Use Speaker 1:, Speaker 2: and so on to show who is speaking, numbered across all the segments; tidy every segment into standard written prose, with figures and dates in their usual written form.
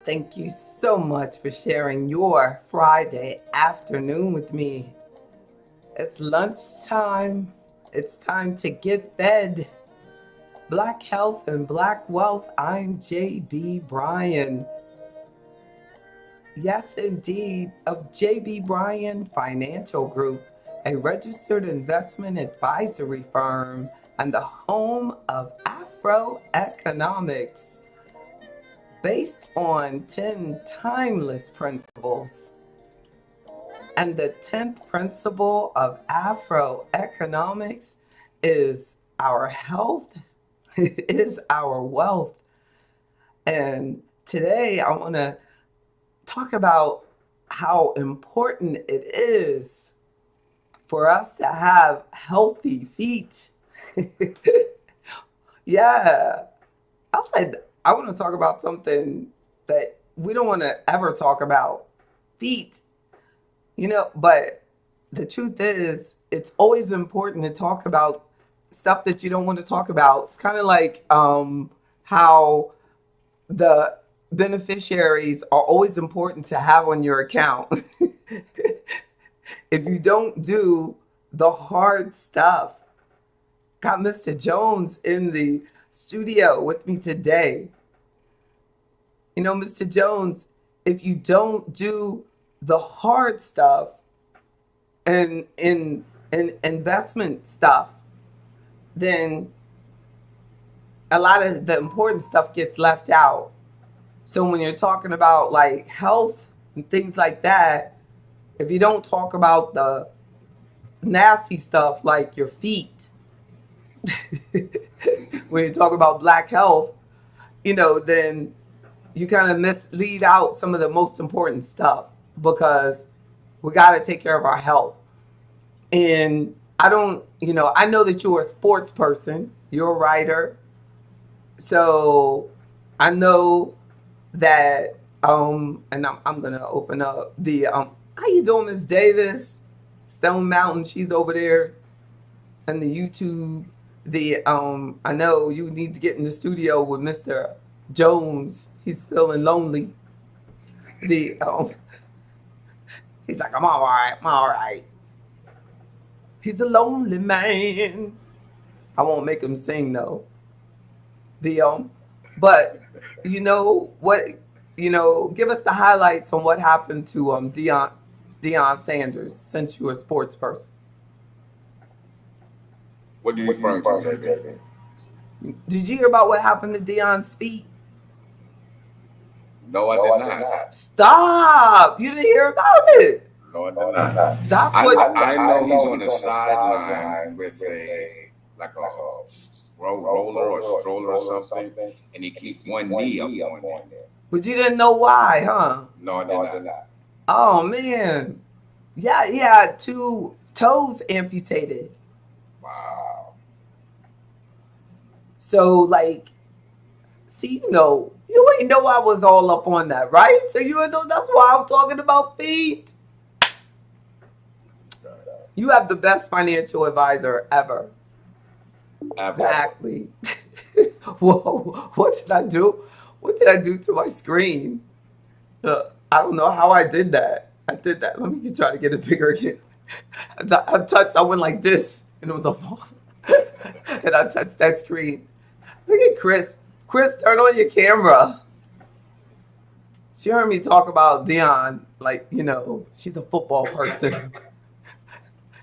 Speaker 1: Thank you so much for sharing your Friday afternoon with me. It's lunchtime. It's time to get fed. Black Health and Black Wealth. I'm JB Bryan. Yes, indeed, of JB Bryan Financial Group, a registered investment advisory firm and the home of AfroEconomics, based on 10 timeless principles. And the 10th principle of AfroEconomics is our health is our wealth. And today I want to talk about how important it is for us to have healthy feet. Yeah. I want to talk about something that we don't want to ever talk about, feet. But the truth is, it's always important to talk about stuff that you don't want to talk about. It's kind of like how the beneficiaries are always important to have on your account. If you don't do the hard stuff. Got Mr. Jones in the studio with me today. Mr. Jones, if you don't do the hard stuff and in investment stuff, then a lot of the important stuff gets left out. So when you're talking about like health and things like that, if you don't talk about the nasty stuff like your feet, when you talk about black health, then you kind of leave out some of the most important stuff, because we got to take care of our health. And I know that you're a sports person, you're a writer. So I know that, and I'm going to open up the, how you doing, Miss Davis? Stone Mountain, she's over there on the YouTube. I know you need to get in the studio with Mr. Jones. He's feeling lonely. He's like, I'm all right. He's a lonely man. I won't make him sing though. But give us the highlights on what happened to Deion Sanders, since you're a sports person.
Speaker 2: What are you referring to, JB?
Speaker 1: Did you hear about what happened to Deion's feet?
Speaker 2: No, I did not.
Speaker 1: Stop! You didn't hear about it?
Speaker 2: No, I did not.
Speaker 1: That's
Speaker 2: I know he's on the sideline with a roller or stroller or something, and he keeps one knee up on there.
Speaker 1: But you didn't know why, huh?
Speaker 2: No, I did not.
Speaker 1: Oh, man. Yeah, he had 2 toes amputated.
Speaker 2: Wow.
Speaker 1: So, see, you ain't know I was all up on that, right? So you know that's why I'm talking about feet. You have the best financial advisor ever. Exactly. Whoa, what did I do? What did I do to my screen? I don't know how I did that. Let me try to get it bigger again. I went like this, and it was and I touched that screen. Look at Chris. Chris, turn on your camera. She heard me talk about Deion, she's a football person.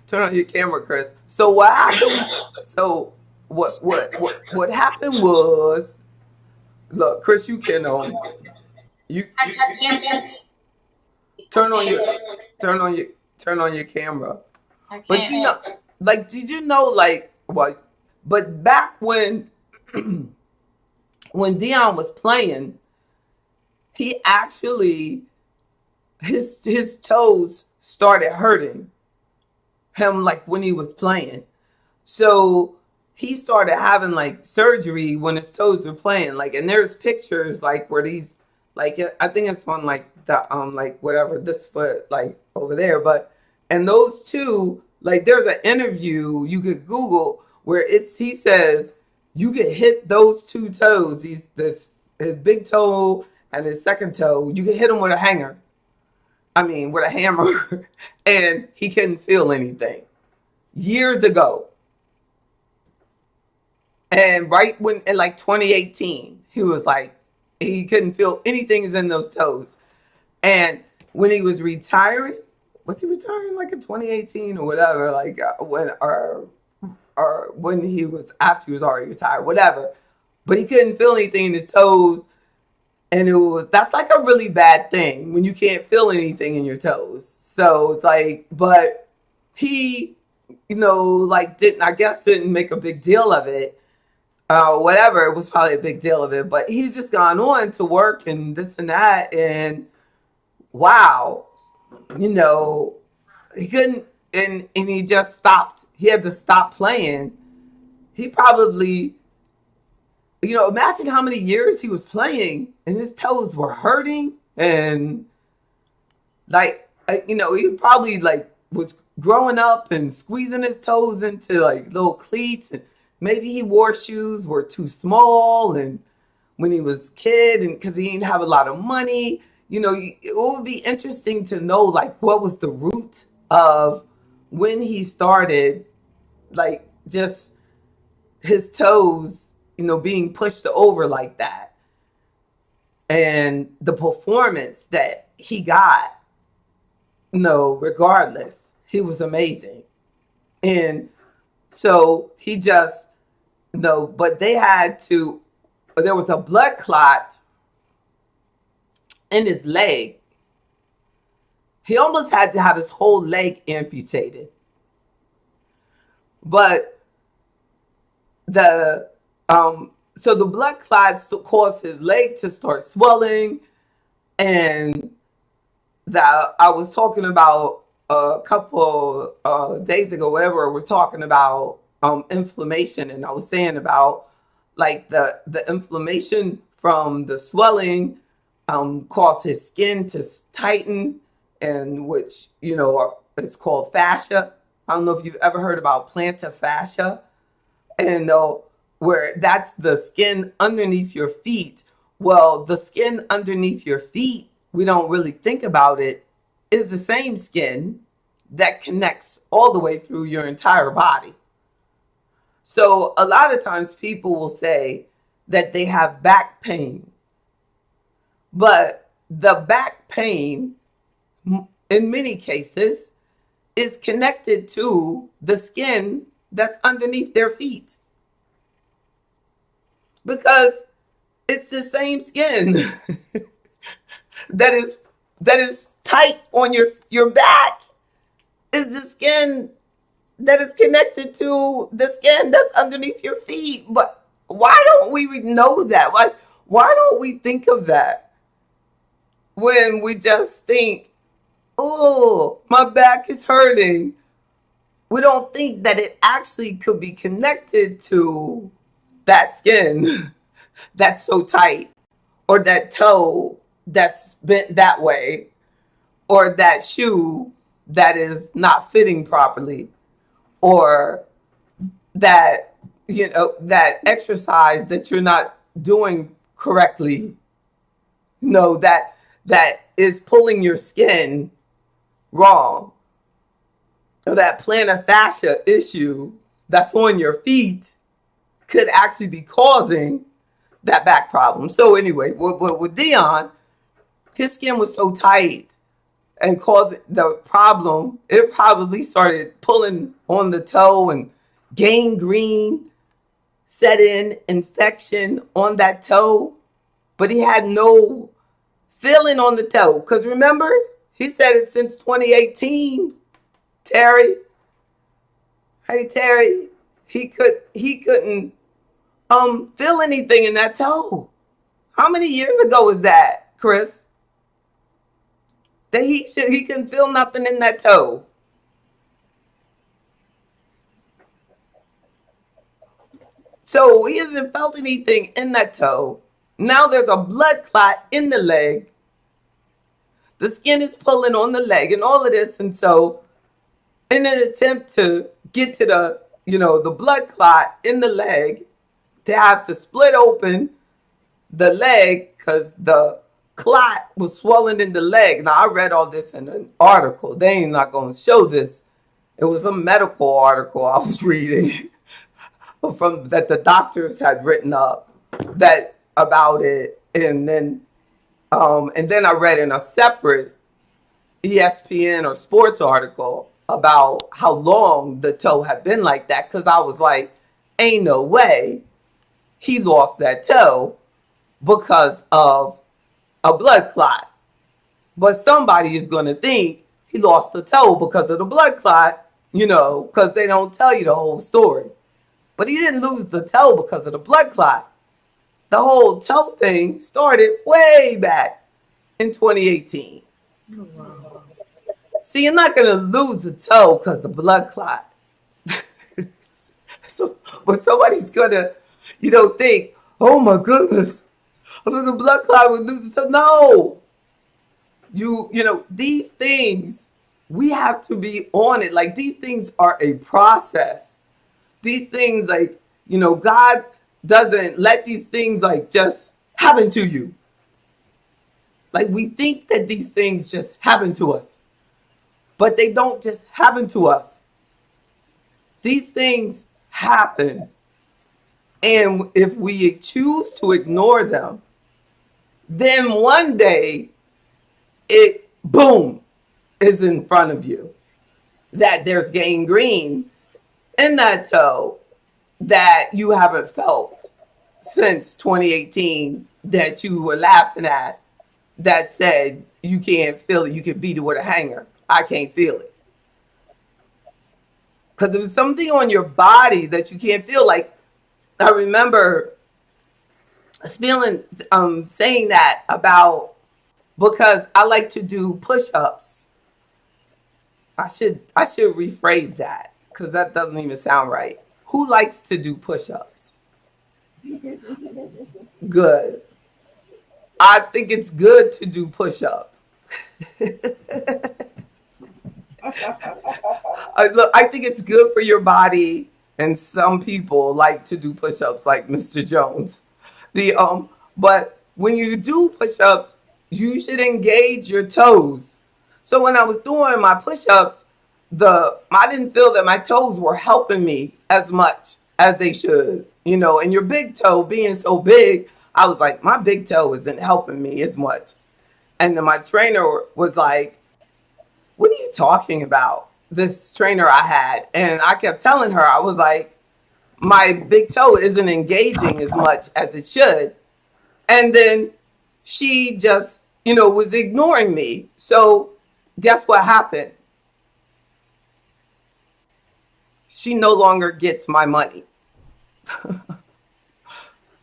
Speaker 1: Turn on your camera, Chris. So what happened? What happened was, look, Chris, you can turn on your camera. But did you know what? But back when Deion was playing, he actually his toes started hurting him when he was playing. So he started having surgery when his toes were playing. And there's pictures where these I think it's on the whatever, this foot over there. But and those two, there's an interview you could Google where he says you could hit those 2 toes, his big toe and his second toe, you could hit him with a hanger. I mean, with a hammer, and he couldn't feel anything. Years ago. And right when, in like 2018, he was like, he couldn't feel anything in those toes. And when he was retiring, was he retiring like in 2018 or whatever? Like when he was, after he was already retired, whatever. But he couldn't feel anything in his toes. And that's like a really bad thing when you can't feel anything in your toes. So it's like, but he, like didn't make a big deal of it. Whatever, it was probably a big deal of it, but he's just gone on to work and this and that, and wow, he couldn't, and he just stopped. He had to stop playing. He probably, imagine how many years he was playing and his toes were hurting, and like, he probably like was growing up and squeezing his toes into like little cleats, and maybe he wore shoes were too small, and when he was a kid, and because he didn't have a lot of money, it would be interesting to know like what was the root of when he started, like just his toes, being pushed over like that, and the performance that he got, regardless, he was amazing. And so he just, but they had to, there was a blood clot in his leg. He almost had to have his whole leg amputated. But so the blood clots caused his leg to start swelling, and that I was talking about a couple days ago, whatever, we're talking about inflammation, and I was saying about like the inflammation from the swelling caused his skin to tighten, and which it's called fascia. I don't know if you've ever heard about plantar fascia, and where that's the skin underneath your feet. Well, the skin underneath your feet, we don't really think about it, is the same skin that connects all the way through your entire body. So a lot of times people will say that they have back pain, but the back pain in many cases is connected to the skin that's underneath their feet, because it's the same skin that is tight on your back is the skin that is connected to the skin that's underneath your feet. But why don't we know that? Why don't we think of that when we just think, oh, my back is hurting? We don't think that it actually could be connected to that skin that's so tight, or that toe that's bent that way, or that shoe that is not fitting properly, or that that exercise that you're not doing correctly, that is pulling your skin wrong, or that plantar fascia issue that's on your feet could actually be causing that back problem. So anyway, with Dion, his skin was so tight and caused the problem. It probably started pulling on the toe, and gangrene set in, infection on that toe, but he had no feeling on the toe. Because remember, he said it since 2018, Terry. Hey, Terry, he couldn't feel anything in that toe. How many years ago was that, Chris? That he couldn't feel nothing in that toe. So he hasn't felt anything in that toe. Now there's a blood clot in the leg. The skin is pulling on the leg and all of this. And so in an attempt to get to the blood clot in the leg, to have to split open the leg, because the clot was swollen in the leg. Now, I read all this in an article. They ain't not going to show this. It was a medical article I was reading from that the doctors had written up that about it, and then I read in a separate ESPN or sports article about how long the toe had been like that, because I was like, ain't no way he lost that toe because of a blood clot. But somebody is going to think he lost the toe because of the blood clot, because they don't tell you the whole story. But he didn't lose the toe because of the blood clot. The whole toe thing started way back in 2018. Oh, wow. See, you're not going to lose a toe because of blood clot. But somebody's going to, think, oh my goodness, the blood clot would lose the toe. No. These things, we have to be on it. Like, these things are a process. These things, like, God doesn't let these things, like, just happen to you. Like, we think that these things just happen to us, but they don't just happen to us. These things happen. And if we choose to ignore them, then one day it, boom, is in front of you. That there's gangrene in that toe that you haven't felt since 2018, that you were laughing at, that said you can't feel it, you can beat it with a hanger. I can't feel it. Because there's something on your body that you can't feel. Like, I remember feeling, saying that about, because I like to do push-ups. I should rephrase that, because that doesn't even sound right. Who likes to do push-ups? Good. I think it's good to do push-ups. I think it's good for your body, and some people like to do push-ups, like Mr. Jones. But when you do push-ups, you should engage your toes. So when I was doing my push-ups, I didn't feel that my toes were helping me as much as they should. And your big toe being so big, I was like, my big toe isn't helping me as much. And then my trainer was like, what are you talking about? This trainer I had. And I kept telling her, I was like, my big toe isn't engaging as much as it should. And then she just, was ignoring me. So guess what happened? She no longer gets my money.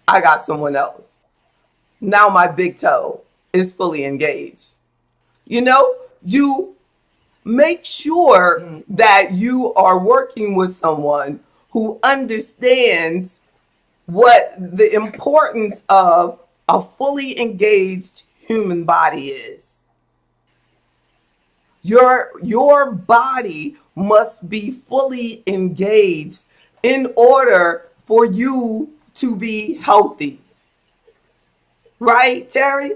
Speaker 1: I got someone else. Now my big toe is fully engaged. You make sure that you are working with someone who understands what the importance of a fully engaged human body is. Your body must be fully engaged in order for you to be healthy. Right, Terry?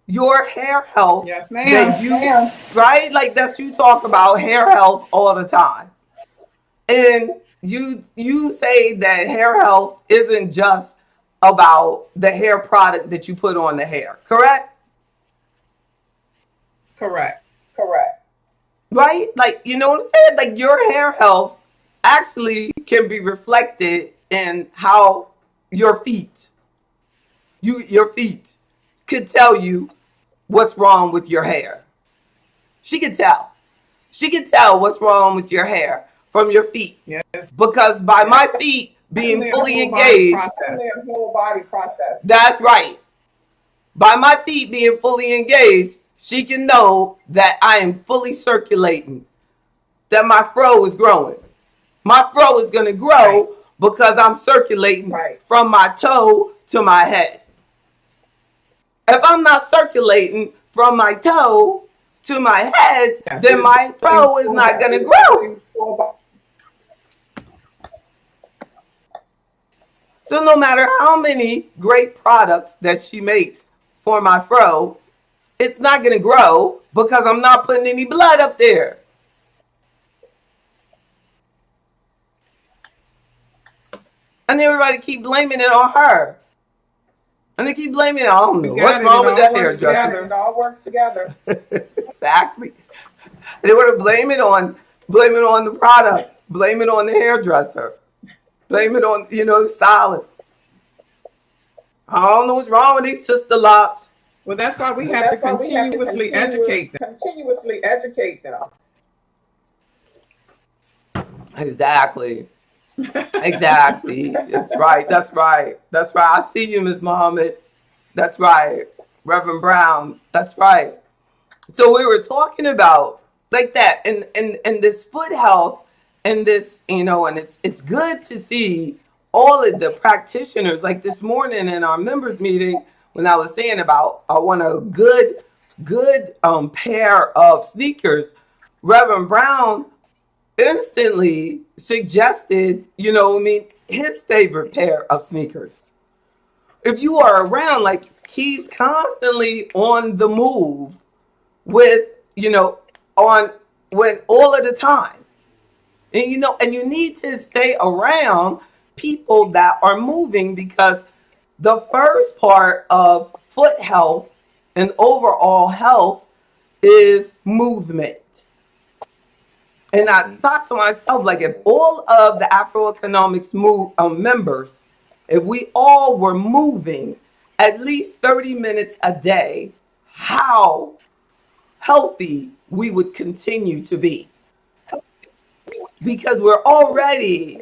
Speaker 1: Your hair health.
Speaker 3: Yes, ma'am.
Speaker 1: Right? Like, that's, you talk about hair health all the time. And you say that hair health isn't just about the hair product that you put on the hair, correct?
Speaker 3: Correct.
Speaker 1: Right? Like, you know what I'm saying? Like, your hair health actually can be reflected in how your feet could tell you what's wrong with your hair. She could tell. She could tell what's wrong with your hair from your feet.
Speaker 3: Yes.
Speaker 1: Because by my feet being fully engaged,
Speaker 3: whole body process.
Speaker 1: That's right. By my feet being fully engaged, she can know that I am fully circulating, that my fro is growing. My fro is going to grow because I'm circulating from my toe to my head. If I'm not circulating from my toe to my head, then my fro is not going to grow. So no matter how many great products that she makes for my fro, it's not going to grow because I'm not putting any blood up there. And everybody keep blaming it on her. And they keep blaming it. I don't know what's wrong with that hairdresser.
Speaker 3: It all works together.
Speaker 1: Exactly. They want to blame it on the product, blame it on the hairdresser, blame it on, the stylist. I don't know what's wrong with these sister locks.
Speaker 4: Well, that's why we have to continuously educate them.
Speaker 1: Exactly. Exactly. That's right. That's right. That's right. I see you, Ms. Muhammad. That's right. Reverend Brown. That's right. So we were talking about like that and this foot health and this, and it's good to see all of the practitioners like this morning in our members meeting when I was saying about I want a good pair of sneakers. Reverend Brown instantly suggested, his favorite pair of sneakers. If you are around, like he's constantly on the move with, when all of the time. And you need to stay around people that are moving because the first part of foot health and overall health is movement. And I thought to myself, like, if all of the AfroEconomics members, if we all were moving at least 30 minutes a day, how healthy we would continue to be. Because we're already,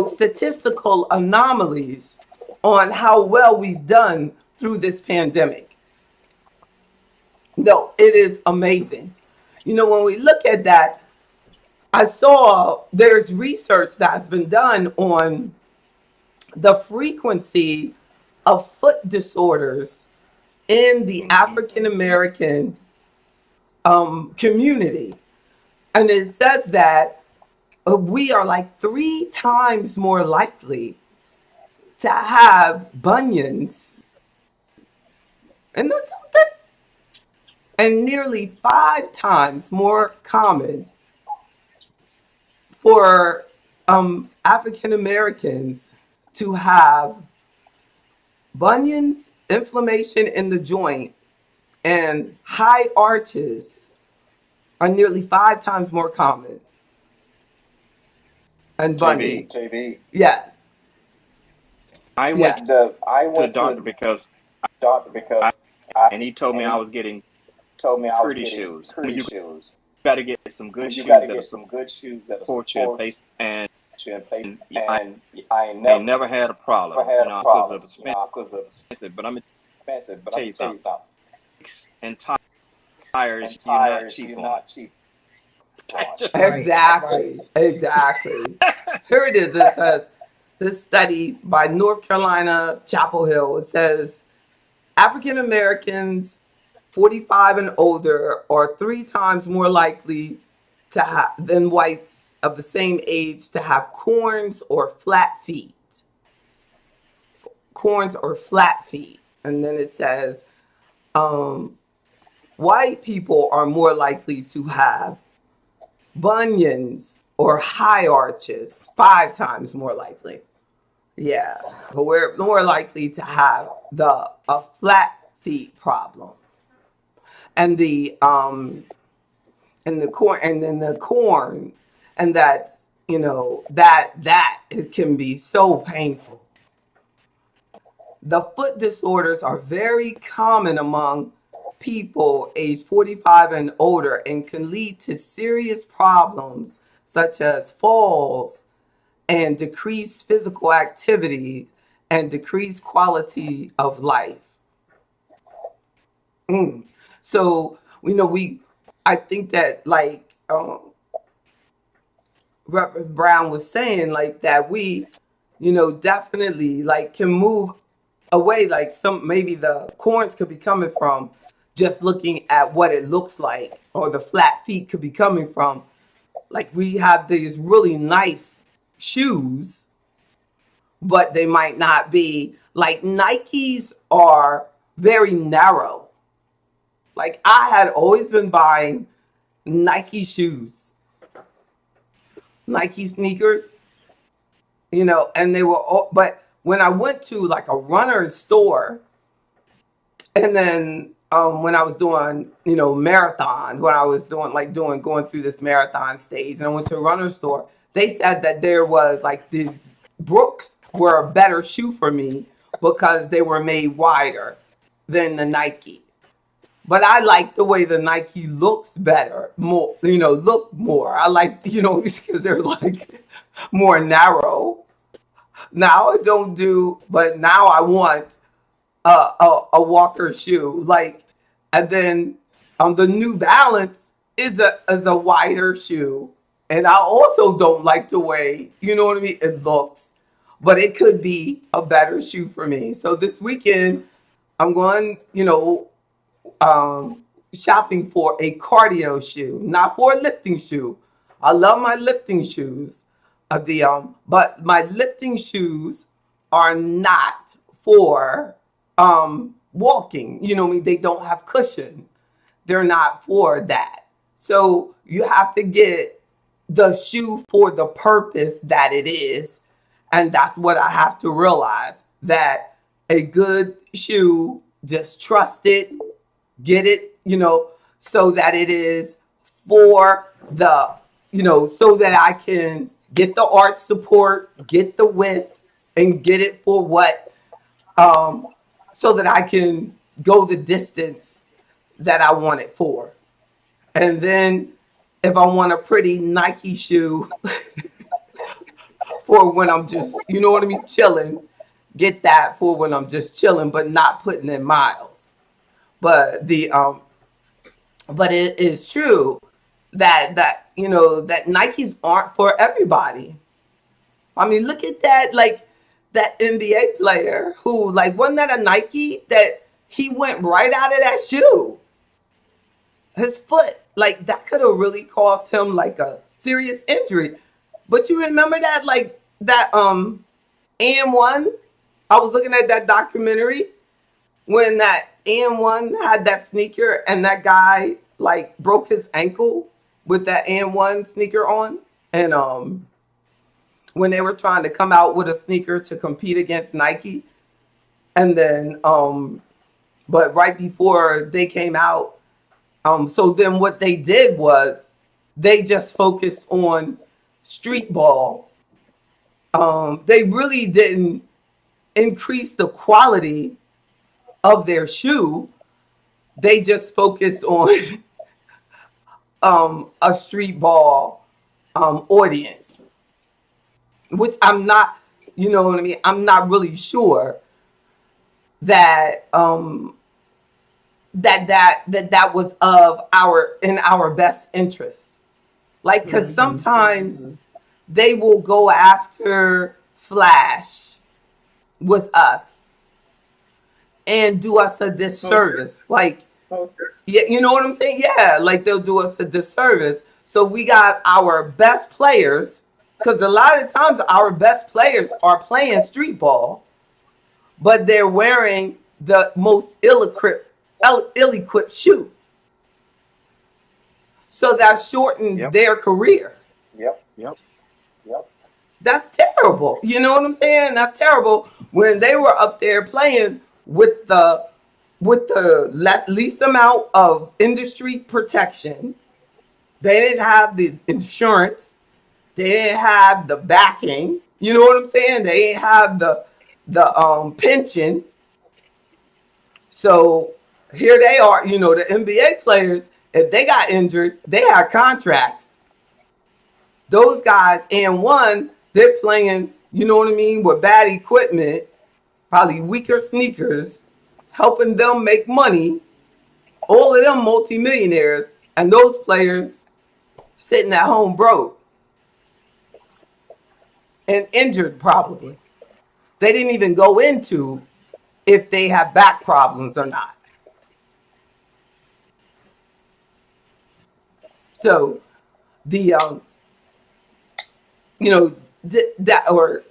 Speaker 1: statistical anomalies on how well we've done through this pandemic. No, it is amazing. When we look at that, I saw there's research that's been done on the frequency of foot disorders in the African American community. And it says that we are like 3 times more likely to have bunions. And that's something. And nearly 5 times more common for African Americans to have bunions, inflammation in the joint, and high arches are nearly 5 times more common. And bunions.
Speaker 5: JB.
Speaker 1: Yes.
Speaker 5: I went to the doctor because and he told me I was getting pretty shoes. You got to get some good shoes that support you in place. And I ain't never had a problem, because of expensive. But I'm gonna tell you something. And tires, you're not cheap.
Speaker 1: Exactly. Here it is. It says this study by North Carolina Chapel Hill. It says African Americans 45 and older are 3 times more likely to have than whites of the same age to have corns or flat feet. And then it says white people are more likely to have bunions or high arches, 5 times more likely. Yeah, but we're more likely to have a flat feet problem. And the corns, and that's that it can be so painful. The foot disorders are very common among people aged 45 and older and can lead to serious problems such as falls and decreased physical activity and decreased quality of life. So, I think that like Reverend Brown was saying, like that we, definitely like can move away. Like maybe the corns could be coming from just looking at what it looks like, or the flat feet could be coming from, like we have these really nice shoes, but they might not be like Nikes are very narrow. Like I had always been buying Nike shoes, Nike sneakers, and they were all, but when I went to like a runner's store, and then when I was doing, marathon, when I was going through this marathon stage, and I went to a runner's store, they said that there was like these Brooks were a better shoe for me because they were made wider than the Nike. But I like the way the Nike looks better, more, look more. I like, because they're like more narrow. Now I don't do, but now I want a Walker shoe, like, and then the New Balance is a wider shoe, and I also don't like the way, you know what I mean, it looks, but it could be a better shoe for me. So this weekend I'm going, shopping for a cardio shoe, not for a lifting shoe. I love my lifting shoes, but my lifting shoes are not for walking. You know what I mean? They don't have cushion. They're not for that. So you have to get the shoe for the purpose that it is. And that's what I have to realize, that a good shoe, just trust it, get it, so that it is for the, so that I can get the arch support, get the width, and get it for what, so that I can go the distance that I want it for. And then if I want a pretty Nike shoe for when I'm just, you know what I mean, chilling, get that for when I'm just chilling, but not putting in miles. But but it is true that Nikes aren't for everybody. I mean, look at that, like that NBA player who, like, wasn't that a Nike that he went right out of that shoe? His foot, like, that could have really caused him like a serious injury. But you remember that, like that AM1? I was looking at that documentary when that AM1 had that sneaker and that guy like broke his ankle with that AM1 sneaker on. And when they were trying to come out with a sneaker to compete against Nike. And then but right before they came out, so then what they did was they just focused on street ball. They really didn't increase the quality of their shoe. They just focused on a street ball audience, which I'm not, you know what I mean? I'm not really sure that that was in our best interest. Like, because sometimes they will go after flash with us and do us a disservice. Like, yeah, you know what I'm saying? Yeah, like they'll do us a disservice. So we got our best players, because a lot of times our best players are playing street ball, but they're wearing the most ill-equipped shoe. So that shortens their career.
Speaker 5: Yep.
Speaker 1: That's terrible. You know what I'm saying? That's terrible. When they were up there playing with the least amount of industry protection, they didn't have the insurance, they didn't have the backing. You know what I'm saying? They didn't have the pension. So here they are. You know, the NBA players, if they got injured, they had contracts. Those guys, and one, they're playing, you know what I mean, with bad equipment, probably weaker sneakers, helping them make money. All of them multimillionaires, and those players sitting at home broke and injured probably. They didn't even go into if they have back problems or not. So the that, or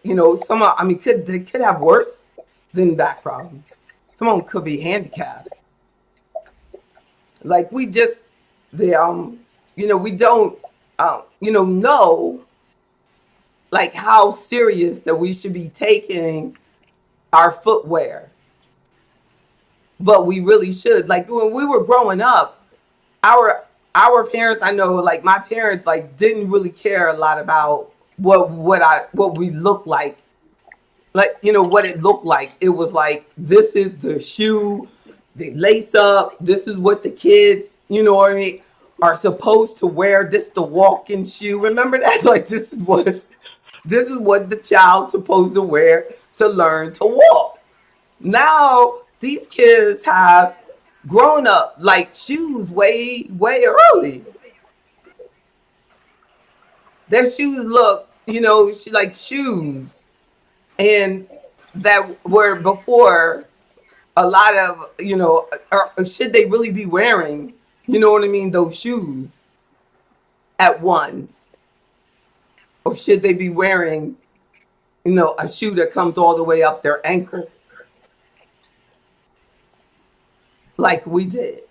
Speaker 1: some, I mean, they could have worse than back problems. someone could be handicapped. Like we just we don't know like how serious that we should be taking our footwear. But we really should. Like when we were growing up, our our parents, I know, like my parents, like didn't really care a lot about what we look like what it looked like. It was like this is the shoe, they lace up. This is what the kids, what I mean, are supposed to wear. This the walking shoe. Remember that? Like this is what the child's supposed to wear to learn to walk. Now these kids have grown up like shoes way way early. Their shoes look, like shoes, and that were before a lot of or should they really be wearing what I mean, those shoes at one, or should they be wearing a shoe that comes all the way up their ankle like we did.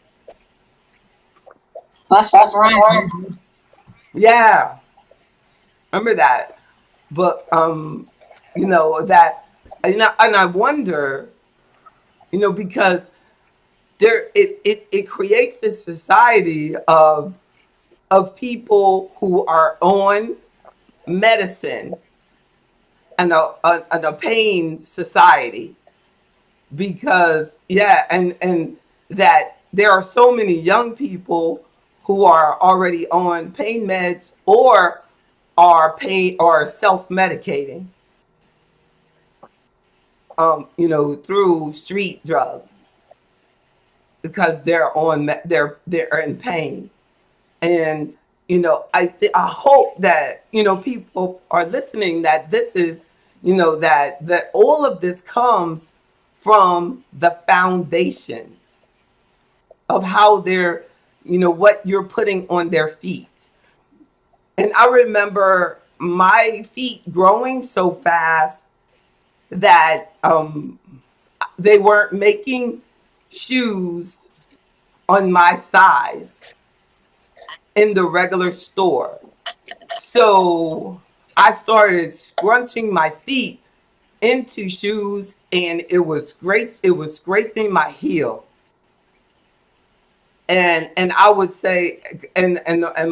Speaker 6: That's right.
Speaker 1: Yeah, remember that. But that, and I wonder, because it creates a society of people who are on medicine, and a pain society, because and that there are so many young people who are already on pain meds, or are pain or self-medicating through street drugs, because they're they're in pain. And I hope that people are listening, that this is that all of this comes from the foundation of how they're what you're putting on their feet. And I remember my feet growing so fast that they weren't making shoes on my size in the regular store. So I started scrunching my feet into shoes, and it was great. It was scraping my heel. And I would say, and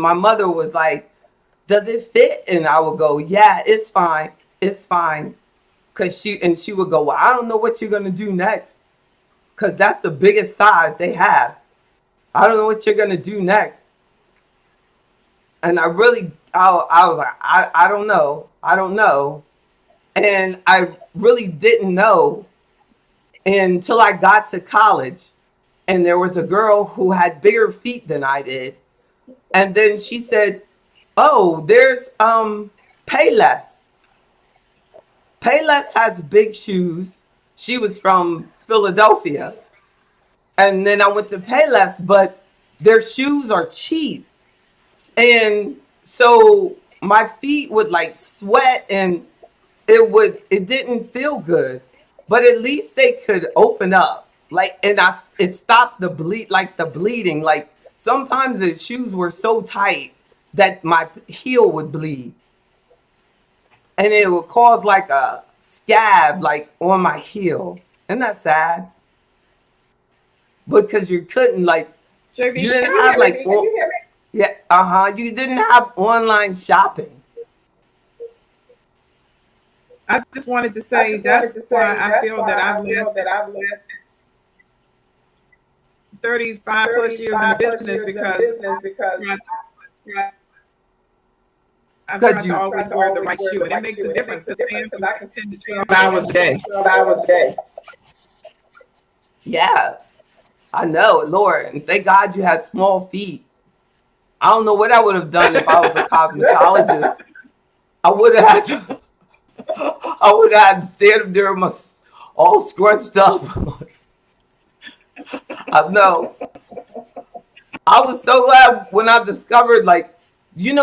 Speaker 1: my mother was like, "Does it fit?" And I would go, "Yeah, it's fine. It's fine." She would go, "Well, I don't know what you're gonna do next, because that's the biggest size they have. I don't know what you're gonna do next." And I was like, I don't know. I don't know. And I really didn't know until I got to college. And there was a girl who had bigger feet than I did. And then she said, "Oh, there's Payless. Payless has big shoes." She was from Philadelphia. And then I went to Payless, but their shoes are cheap. And so my feet would like sweat, and it didn't feel good. But at least they could open up. Like, and it stopped the bleeding. Like sometimes the shoes were so tight that my heel would bleed, and it would cause like a scab like on my heel. Isn't that sad? Because you couldn't like
Speaker 4: JB,
Speaker 1: you didn't
Speaker 4: can you
Speaker 1: have
Speaker 4: hear
Speaker 1: like
Speaker 4: me? Can you hear me?
Speaker 1: yeah, you didn't have online shopping.
Speaker 4: I just wanted to say that's why I feel that I've lived 35 plus years in the business, because I've tried to always wear the right shoe, and it makes a difference, because I can 10 to 12 hours a day.
Speaker 1: Yeah, I know, Lord, and thank God you had small feet. I don't know what I would have done if I was a cosmetologist. I would have had to. I would have had to stand up there with my all scrunched up. I know. I was so glad when I discovered, like,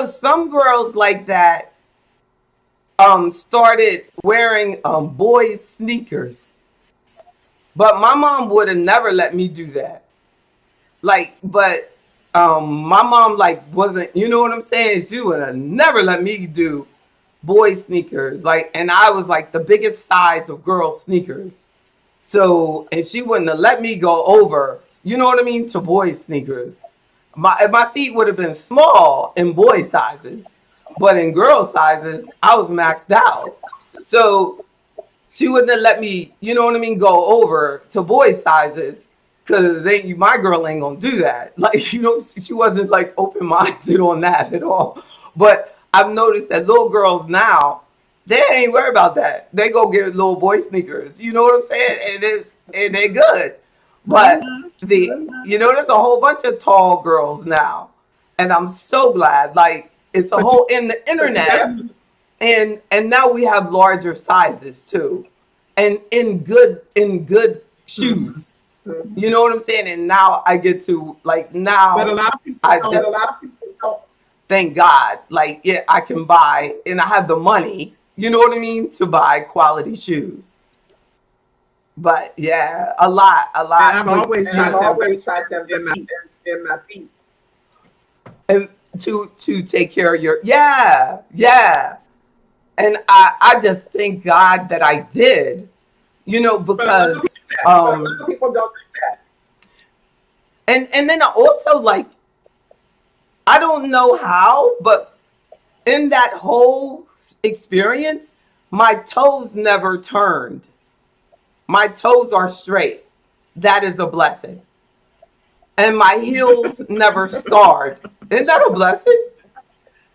Speaker 1: some girls like that started wearing boys sneakers. But my mom would have never let me do that. Like, but my mom like wasn't, you know what I'm saying? She would have never let me do boy sneakers. Like, and I was like the biggest size of girl sneakers. So, and she wouldn't have let me go over, you know what I mean, to boy sneakers. My feet would have been small in boy sizes, but in girl sizes, I was maxed out. So she wouldn't have let me, you know what I mean, go over to boy sizes because my girl ain't gonna do that. Like, you know, she wasn't like open minded on that at all. But I've noticed that little girls now, they ain't worried about that. They go get little boy sneakers. You know what I'm saying? And they good. But there's a whole bunch of tall girls now, and I'm so glad. Like, it's a whole in the internet, and now we have larger sizes too, and in good shoes. You know what I'm saying? And now I get to like now.
Speaker 4: But a lot of people
Speaker 1: I
Speaker 4: don't.
Speaker 1: just
Speaker 4: A lot of people don't.
Speaker 1: thank God. Like, yeah, I can buy, and I have the money. You know what I mean, to buy quality shoes. But yeah, a lot.
Speaker 4: And I've
Speaker 1: But
Speaker 4: always tried to invest in my feet.
Speaker 1: and to take care of your yeah. And I just thank God that I did, because
Speaker 4: People don't do that.
Speaker 1: and then I also, like, I don't know how, but in that whole experience, my toes never turned. My toes are straight. That is a blessing. And my heels never scarred. Isn't that a blessing?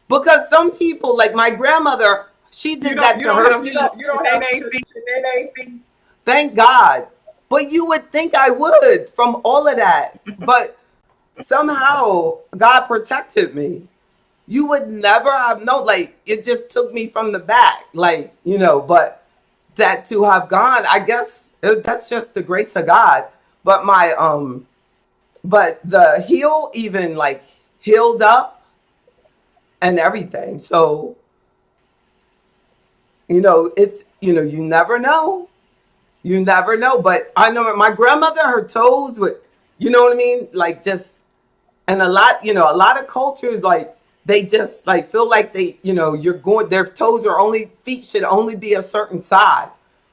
Speaker 1: Because some people, like my grandmother, she did that to her feet.
Speaker 4: You don't have anything.
Speaker 1: Thank God. But you would think I would from all of that. But somehow God protected me. You would never have known. Like, it just took me from the back. Like, but that to have gone, I guess that's just the grace of God. But but the heel even like healed up and everything. So, it's, you never know. You never know. But I know my grandmother, her toes would, you know what I mean? Like, just, and a lot of cultures, like, they just like feel like their feet should only be a certain size.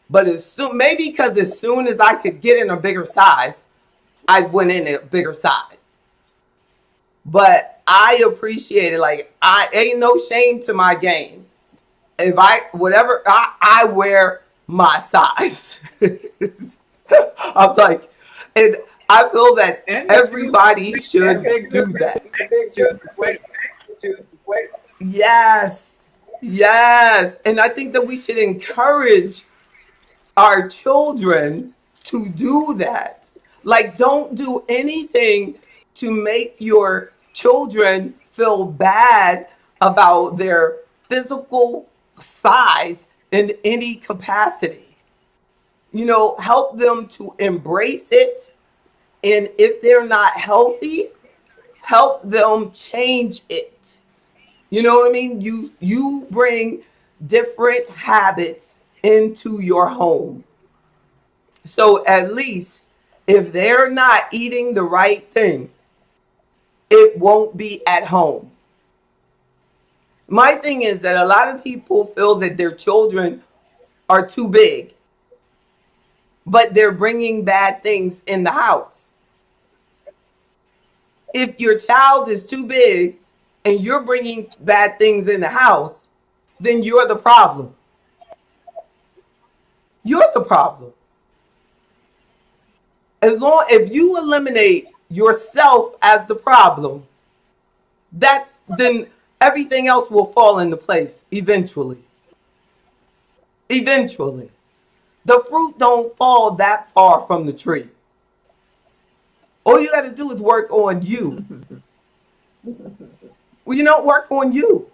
Speaker 1: But maybe because as soon as I could get in a bigger size, I went in a bigger size. But I appreciate it. Like, I ain't no shame to my game. If I wear my size. I'm like, and I feel that everybody should do that. Yes. Yes. And I think that we should encourage our children to do that. Like, don't do anything to make your children feel bad about their physical size in any capacity. Help them to embrace it. And if they're not healthy, help them change it. You know what I mean? You bring different habits into your home. So at least if they're not eating the right thing, it won't be at home. My thing is that a lot of people feel that their children are too big, but they're bringing bad things in the house. If your child is too big and you're bringing bad things in the house, then you're the problem. You're the problem. If you eliminate yourself as the problem, then everything else will fall into place eventually. Eventually. The fruit don't fall that far from the tree. All you got to do is work on you. Well, work on you.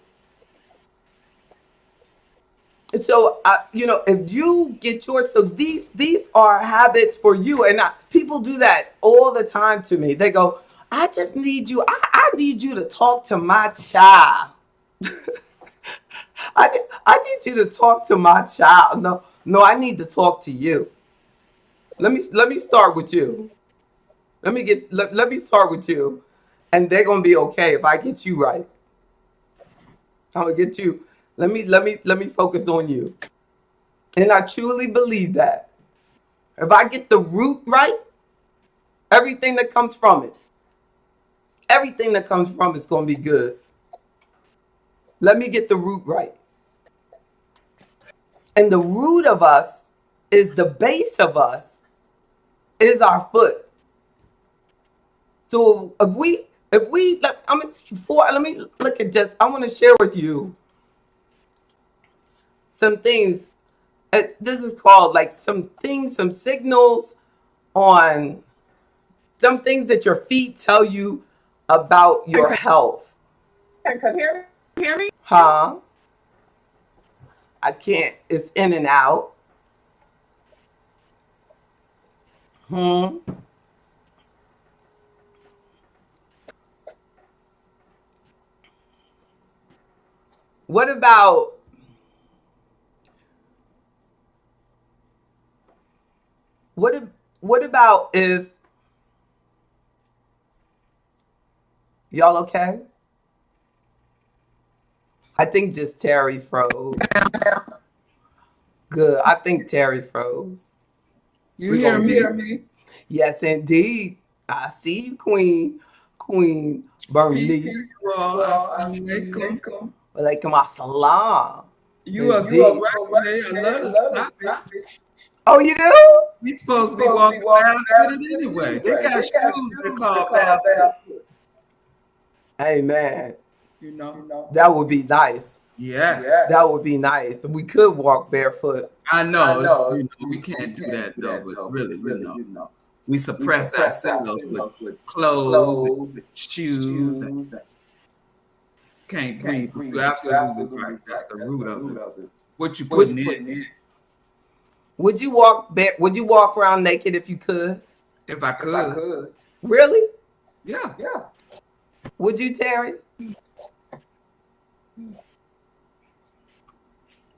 Speaker 1: And so, if you get yours, so these are habits for you. And people do that all the time to me. They go, I just need you. I need you to talk to my child. I need you to talk to my child. No, I need to talk to you. Let me start with you. Let me start with you, and they're gonna be okay if I get you right. I'm gonna get you. Let me focus on you. And I truly believe that if I get the root right, everything that comes from it, everything that comes from it's gonna be good. Let me get the root right. And the root of us is the base of us is our foot. So if we I'm gonna take let me look at this. I want to share with you some things. This is called like some things, some signals on some things that your feet tell you about your health.
Speaker 3: Can you hear me?
Speaker 1: Huh? I can't. It's in and out. What about what about if y'all okay? I think just Terry froze. Good. I think Terry froze.
Speaker 6: You hear me?
Speaker 1: Yes, indeed. I see you, Queen Bernice.
Speaker 6: Assalamualaikum.
Speaker 1: Walaikum assalam.
Speaker 6: You are so right, Jay. I love this topic.
Speaker 1: Oh, you do?
Speaker 6: We supposed to be walking barefooted anyway. They got shoes they call barefoot.
Speaker 1: Amen.
Speaker 6: You know?
Speaker 1: That would be nice.
Speaker 6: Yes.
Speaker 1: That would be nice. We could walk barefoot.
Speaker 6: I know. We can't do that though, but really, we suppress ourselves with clothes, shoes. Can't breathe. You're absolutely right. That's the root of it. What you putting in?
Speaker 1: Would you walk around naked if you could?
Speaker 6: If I could.
Speaker 1: Really?
Speaker 6: Yeah.
Speaker 1: Would you, Terry?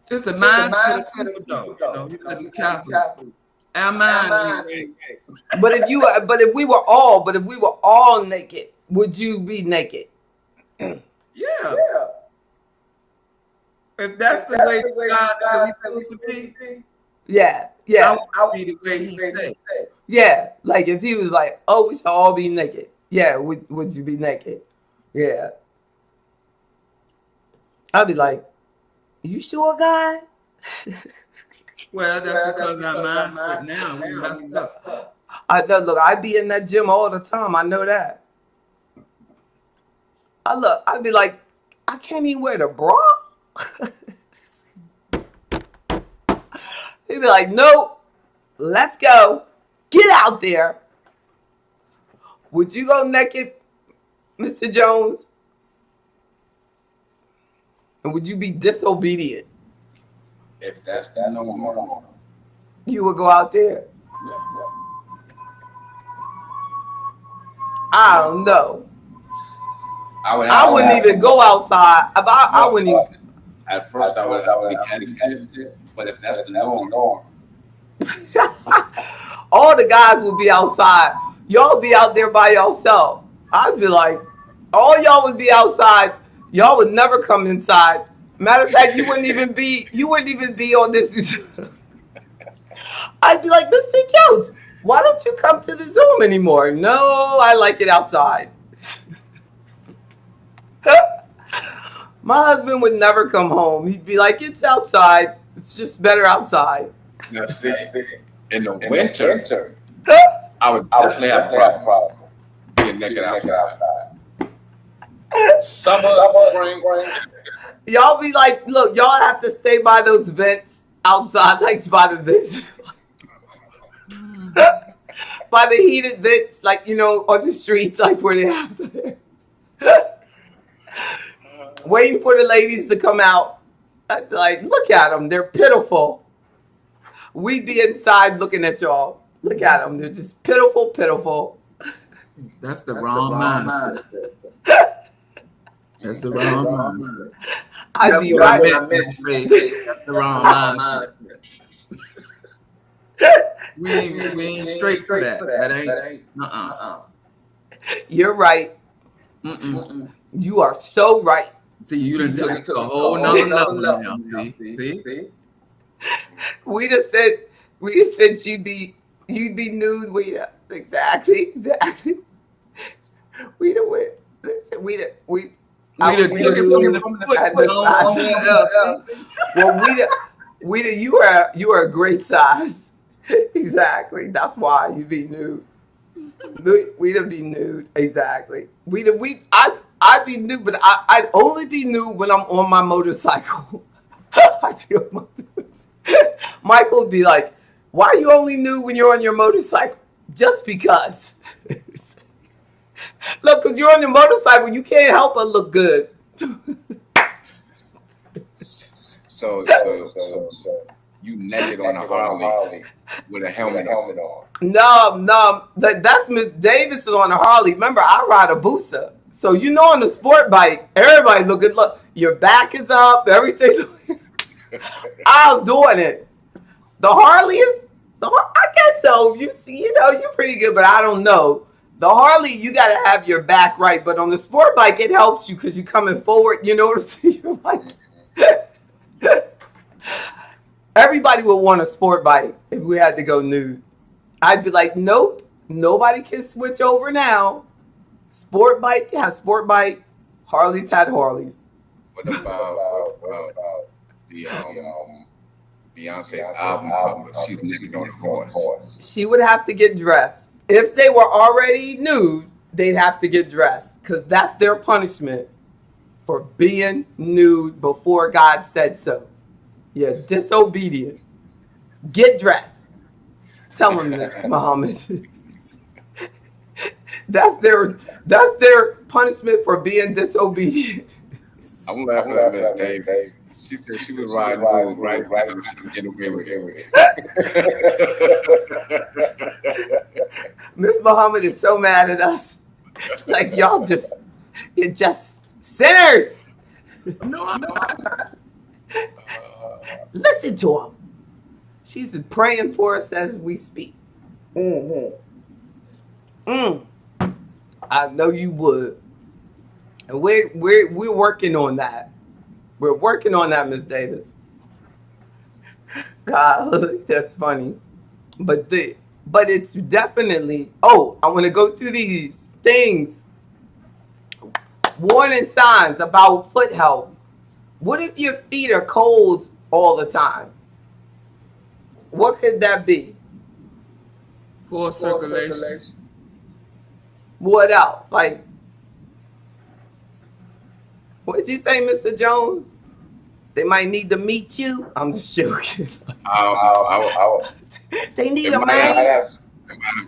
Speaker 6: Just the mindset of people, though. You gotta be careful. Our mind.
Speaker 1: But if we were all naked, would you be naked?
Speaker 6: Yeah. If that's the way God said we're supposed to be.
Speaker 1: Yeah.
Speaker 6: I want to be the way He said.
Speaker 1: Yeah. Like if He was like, "Oh, we should all be naked." Yeah. Would you be naked? Yeah. I'd be like, "You sure, God?"
Speaker 6: Well, that's because our mindset now we messed up.
Speaker 1: Look, I be in that gym all the time. I know that. I'd be like, I can't even wear the bra. He'd be like, nope, let's go. Get out there. Would you go naked, Mr. Jones? And would you be disobedient?
Speaker 2: If that's the norm.
Speaker 1: You would go out there. I don't know. I wouldn't even go outside. I wouldn't even.
Speaker 2: At first, I would be hesitant, but if that's the norm.
Speaker 1: All the guys would be outside. Y'all be out there by yourself. I'd be like, all y'all would be outside. Y'all would never come inside. Matter of fact, you wouldn't even be on this. I'd be like, Mr. Jones, why don't you come to the Zoom anymore? No, I like it outside. My husband would never come home. He'd be like, it's outside. It's just better outside.
Speaker 2: Now, see, in the winter, I would definitely have a problem being naked outside. Summer, spring.
Speaker 1: Y'all be like, look, y'all have to stay by those vents outside, like by the vents. By the heated vents, like, on the streets, like where they have there. Waiting for the ladies to come out. I'd be like, look at them. They're pitiful. We'd be inside looking at y'all. Look at them. They're just pitiful.
Speaker 6: That's the wrong mindset. That's the wrong mindset.
Speaker 1: I'd be right.
Speaker 6: That's the wrong mindset. We ain't straight for that. That ain't.
Speaker 1: You're right.
Speaker 6: Mm-mm.
Speaker 1: You are so right.
Speaker 6: See, you done took it to a whole nother level now. See.
Speaker 1: We just said you'd be nude. Exactly. We done went. Listen, we. I
Speaker 6: We
Speaker 1: would
Speaker 6: done
Speaker 1: be
Speaker 6: took it from
Speaker 1: nude
Speaker 6: the foot
Speaker 1: at the
Speaker 6: on
Speaker 1: size.
Speaker 6: else.
Speaker 1: Well, you are a great size. Exactly. That's why you be nude. We'd be nude. Exactly. I'd be nude, but I'd only be nude when I'm on my motorcycle. I feel Michael would be like, "Why are you only nude when you're on your motorcycle?" Just because. Look, because you're on your motorcycle, you can't help but look good.
Speaker 2: So you naked on a Harley with a helmet on.
Speaker 1: No, that's Miss Davis on a Harley. Remember, I ride a Busa. So you know on the sport bike, everybody look, your back is up, everything. I'm doing it. The Harley I guess so. You see, you're pretty good, but I don't know. The Harley, you got to have your back right, but on the sport bike, it helps you because you're coming forward. You know what I'm saying? You're like, everybody would want a sport bike if we had to go nude. I'd be like, nope, nobody can switch over now. Sport bike has sport bike. Harleys had Harleys.
Speaker 2: What about the Beyonce album cover? She's naked on a horse.
Speaker 1: She would have to get dressed. If they were already nude, they'd have to get dressed because that's their punishment for being nude before God said so. You're disobedient. Get dressed. Tell them that, Muhammad. That's their punishment for being disobedient.
Speaker 2: I'm laughing at Miss Davis. She said she was riding right now. She can get away with it.
Speaker 1: Miss Muhammad is so mad at us. It's like you're just sinners.
Speaker 6: No, I'm not.
Speaker 1: Listen to him. She's praying for us as we speak. I know you would. And we're working on that. We're working on that, Miss Davis. God, that's funny. But it's definitely. Oh, I want to go through these things. Warning signs about foot health. What if your feet are cold all the time? What could that be?
Speaker 6: Poor circulation.
Speaker 1: What else? Like, what did you say, Mr. Jones? They might need to meet you. I'm just joking. They need a man.
Speaker 2: It might have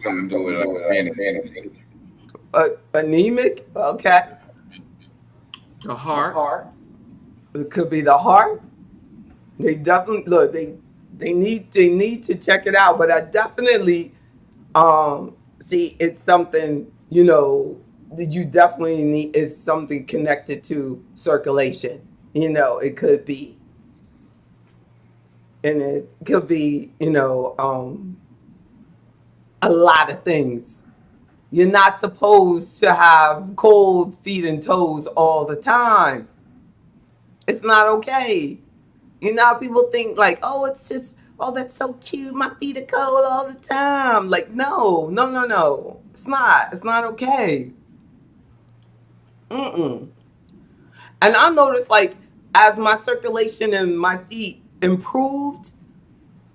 Speaker 2: something to do with being
Speaker 1: Anemic? Okay.
Speaker 6: The heart.
Speaker 1: It could be the heart. They definitely look. They need to check it out. But I definitely see it's something that you definitely need. It's something connected to circulation. It could be, and it could be a lot of things. You're not supposed to have cold feet and toes all the time. It's not okay. People think like, oh, it's just, oh, that's so cute. My feet are cold all the time. Like, no. It's not. It's not okay. And I noticed, like, as my circulation in my feet improved,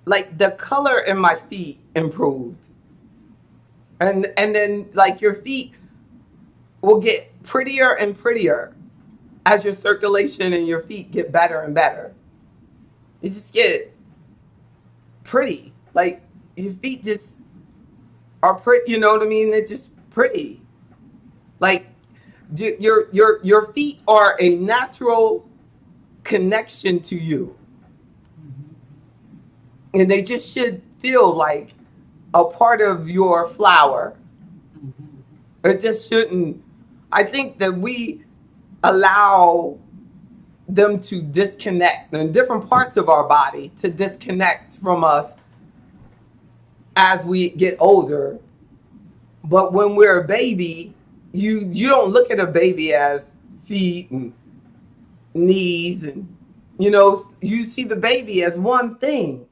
Speaker 1: like the color in my feet improved. And then like your feet will get prettier and prettier as your circulation in your feet get better and better. You just get pretty. Like your feet just are pretty, you know what I mean? They're just pretty. Like your feet are a natural connection to you. And they just should feel like a part of your flower. It just shouldn't. I think that we allow them to disconnect in different parts of our body to disconnect from us as we get older. But when we're a baby, you don't look at a baby as feet and knees, and you see the baby as one thing.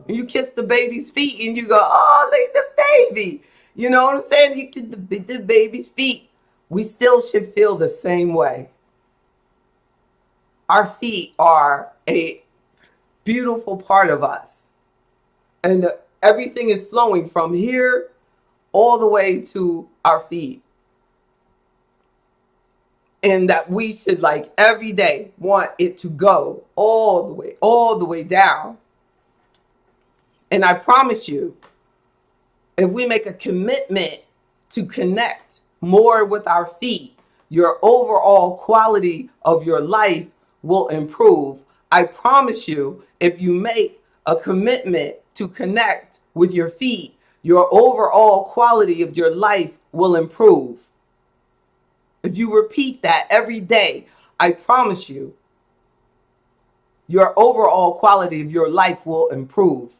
Speaker 1: You kiss the baby's feet and you go, oh, look at the baby. You know what I'm saying? You kiss the baby's feet. We still should feel the same way. Our feet are a beautiful part of us. And everything is flowing from here all the way to our feet. And that we should, like, every day want it to go all the way down. And I promise you, if we make a commitment to connect more with our feet, your overall quality of your life will improve. I promise you, if you make a commitment to connect with your feet, your overall quality of your life will improve. If you repeat that every day, I promise you, your overall quality of your life will improve.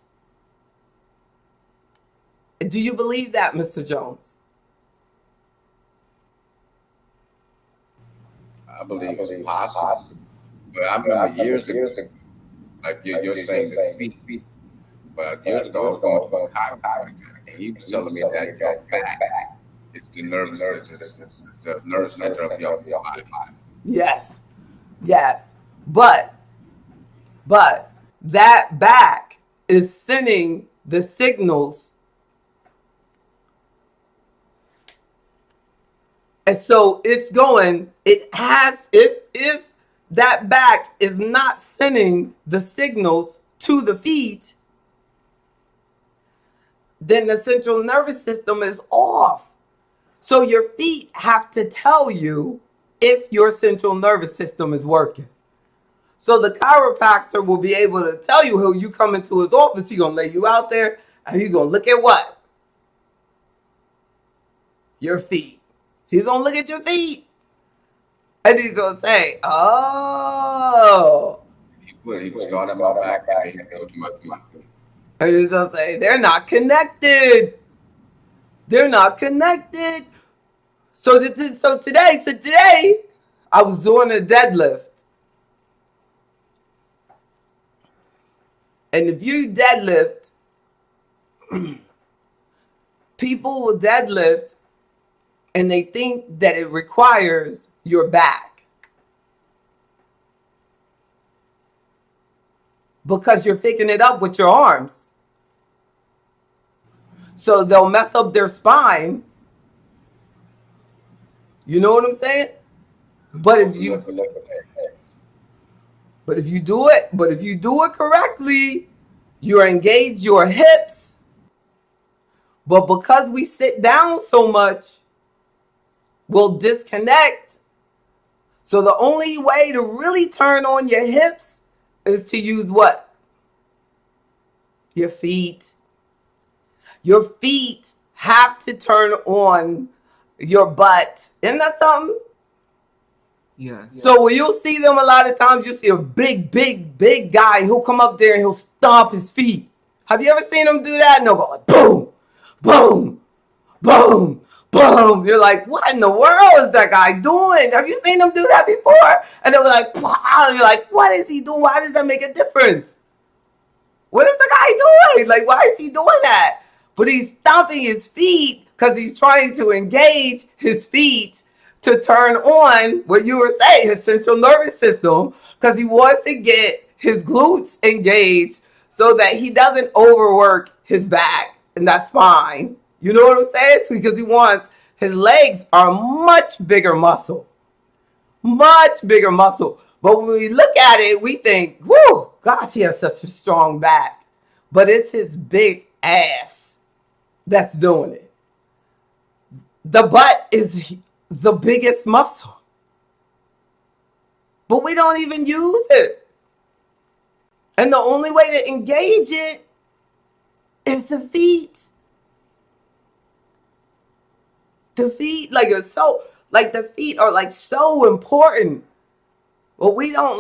Speaker 1: Do you believe that, Mr. Jones?
Speaker 2: I believe it's possible. But I remember years ago, like you're saying the feet. But years ago, I was going to a chiropractor, and he was telling me that your back is the nervous the nerve center of your body.
Speaker 1: Yes. But that back is sending the signals. And so it's going, if that back is not sending the signals to the feet, then the central nervous system is off. So your feet have to tell you if your central nervous system is working. So the chiropractor will be able to tell you, who you come into his office, he's going to lay you out there and he's going to look at what? Your feet. He's going to look at your feet. And he's going to say, oh.
Speaker 2: He was starting my back and he go to my feet.
Speaker 1: And he's going to say, they're not connected. They're not connected. So today, I was doing a deadlift. And if you deadlift, people will deadlift and they think that it requires your back. Because you're picking it up with your arms. So they'll mess up their spine. You know what I'm saying? But if you do it correctly, you engage your hips. But because we sit down so much, we'll disconnect. So the only way to really turn on your hips is to use what? Your feet. Your feet have to turn on your butt. Isn't that something?
Speaker 6: Yeah.
Speaker 1: So when you'll see them a lot of times, you'll see a big guy who'll come up there and he'll stomp his feet. Have you ever seen him do that? And they'll go like, boom, boom, boom, boom. You're like, what in the world is that guy doing? Have you seen him do that before? And they'll be like, wow. You're like, what is he doing? Why does that make a difference? What is the guy doing? Like, why is he doing that? But he's stomping his feet because he's trying to engage his feet to turn on what you were saying, his central nervous system, because he wants to get his glutes engaged so that he doesn't overwork his back and that spine. You know what I'm saying? It's because he wants, his legs are much bigger muscle. Much bigger muscle. But when we look at it, we think, whoo, gosh, he has such a strong back. But it's his big ass that's doing it. The butt is the biggest muscle. But we don't even use it. And the only way to engage it is the feet. The feet, the feet are like so important. Well, we don't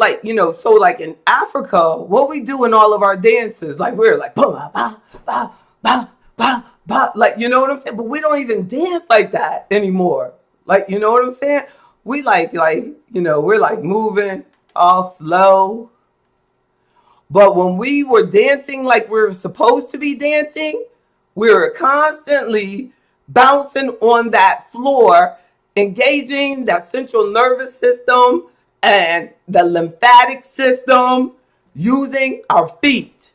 Speaker 1: so like in Africa, what we do in all of our dances, like we're like, bah, bah, bah, bah, bah, bah. Like, you know what I'm saying? But we don't even dance like that anymore. Like, you know what I'm saying? We we're like moving all slow. But when we were dancing like we were supposed to be dancing, we were constantly bouncing on that floor, engaging that central nervous system and the lymphatic system, using our feet,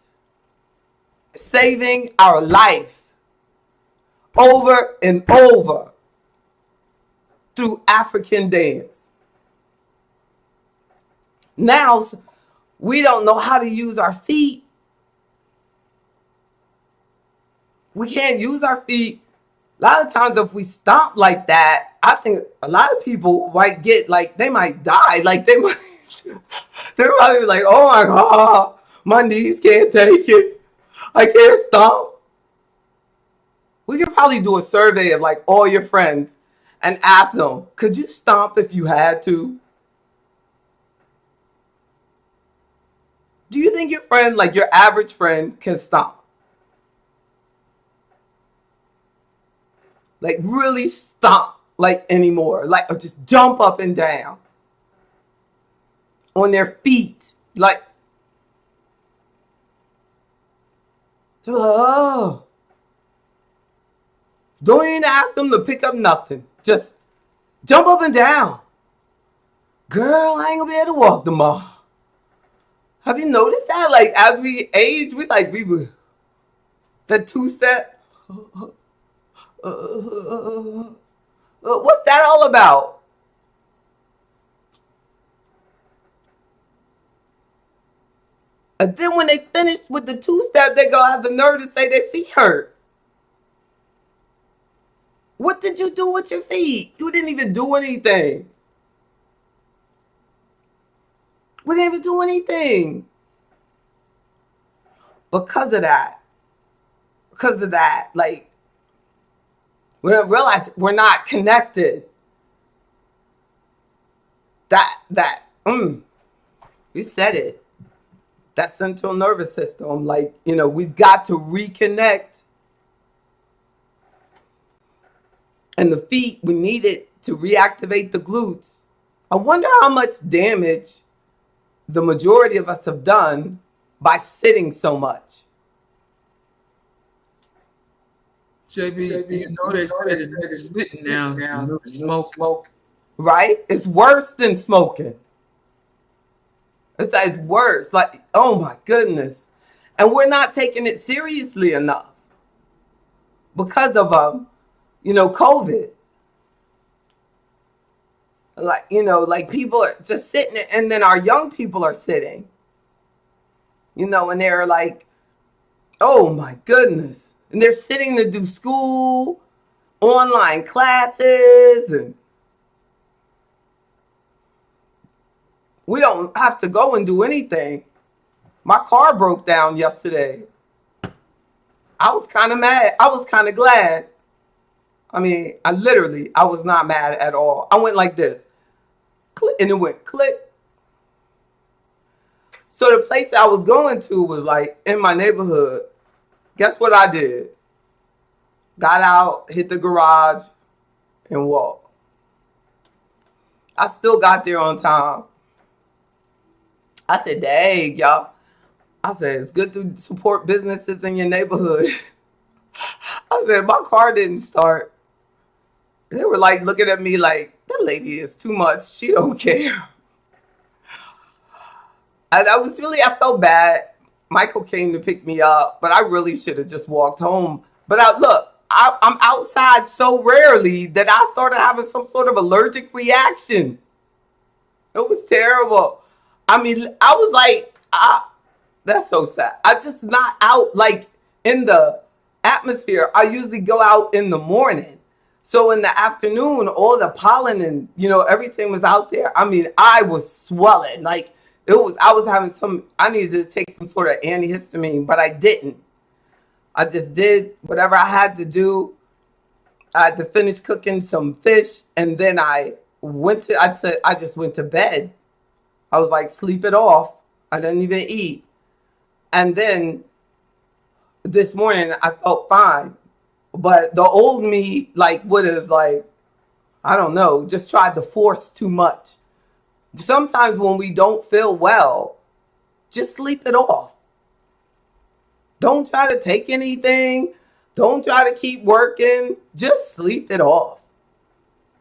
Speaker 1: saving our life over and over through African dance. Now, we don't know how to use our feet. We can't use our feet. A lot of times if we stomp like that, I think a lot of people might get like, they might die. Like they're probably like, oh my God, my knees can't take it. I can't stomp. We could probably do a survey of like all your friends and ask them, could you stomp if you had to? Do you think your friend, like your average friend, can stomp? Like really stomp like anymore, like or just jump up and down on their feet, like oh, don't even ask them to pick up nothing, just jump up and down. Girl, I ain't gonna be able to walk tomorrow. Have you noticed that? Like as we age, we were the two-step. What's that all about? And then when they finish with the two-step, they gonna have the nerve to say their feet hurt. What did you do with your feet? You didn't even do anything. We didn't even do anything. Because of that, like, we don't realize we're not connected. We said it. That central nervous system, like, we've got to reconnect. And the feet, we need it to reactivate the glutes. I wonder how much damage the majority of us have done by sitting so much.
Speaker 6: JB, they said it's sitting down, smoke.
Speaker 1: Right? It's worse than smoking. It's worse. Like, oh my goodness. And we're not taking it seriously enough because of, COVID. Like people are just sitting, and then our young people are sitting, and they're like, oh my goodness. And they're sitting to do school, online classes, and we don't have to go and do anything. My car broke down yesterday. I was kind of mad. I was kind of glad. I mean, I was not mad at all. I went like this. Click, and it went click. So the place I was going to was like in my neighborhood. Guess what I did? Got out, hit the garage, and walked. I still got there on time. I said, dang, y'all. I said, it's good to support businesses in your neighborhood. I said, my car didn't start. They were like looking at me like, that lady is too much. She don't care. And I felt bad. Michael came to pick me up, but I really should have just walked home. But I'm outside so rarely that I started having some sort of allergic reaction. It was terrible. I mean, I was like, that's so sad. I'm just not out like in the atmosphere. I usually go out in the morning. So in the afternoon, all the pollen and, everything was out there. I mean, I was swelling. Like I was having I needed to take some sort of antihistamine, but I didn't. I just did whatever I had to do. I had to finish cooking some fish, and then I just went to bed. I was like, sleep it off. I didn't even eat. And then this morning I felt fine. But the old me like would have like, I don't know, just tried to force too much. Sometimes when we don't feel well, just sleep it off. Don't try to take anything. Don't try to keep working. Just sleep it off.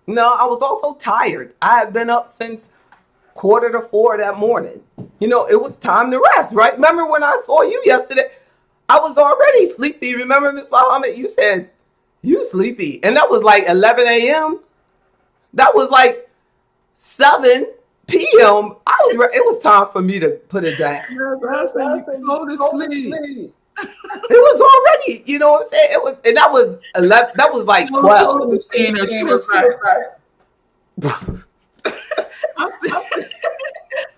Speaker 1: No, I was also tired. I had been up since 3:45 that morning. It was time to rest, right? Remember when I saw you yesterday? I was already sleepy. Remember, Miss Muhammad? You said, you sleepy. And that was like 11 a.m. That was like 7 p.m. It was time for me to put it down.
Speaker 6: I said, you go to sleep.
Speaker 1: It was already, you know what I'm saying? It was, and that was 11. That was like 12.
Speaker 6: She was like,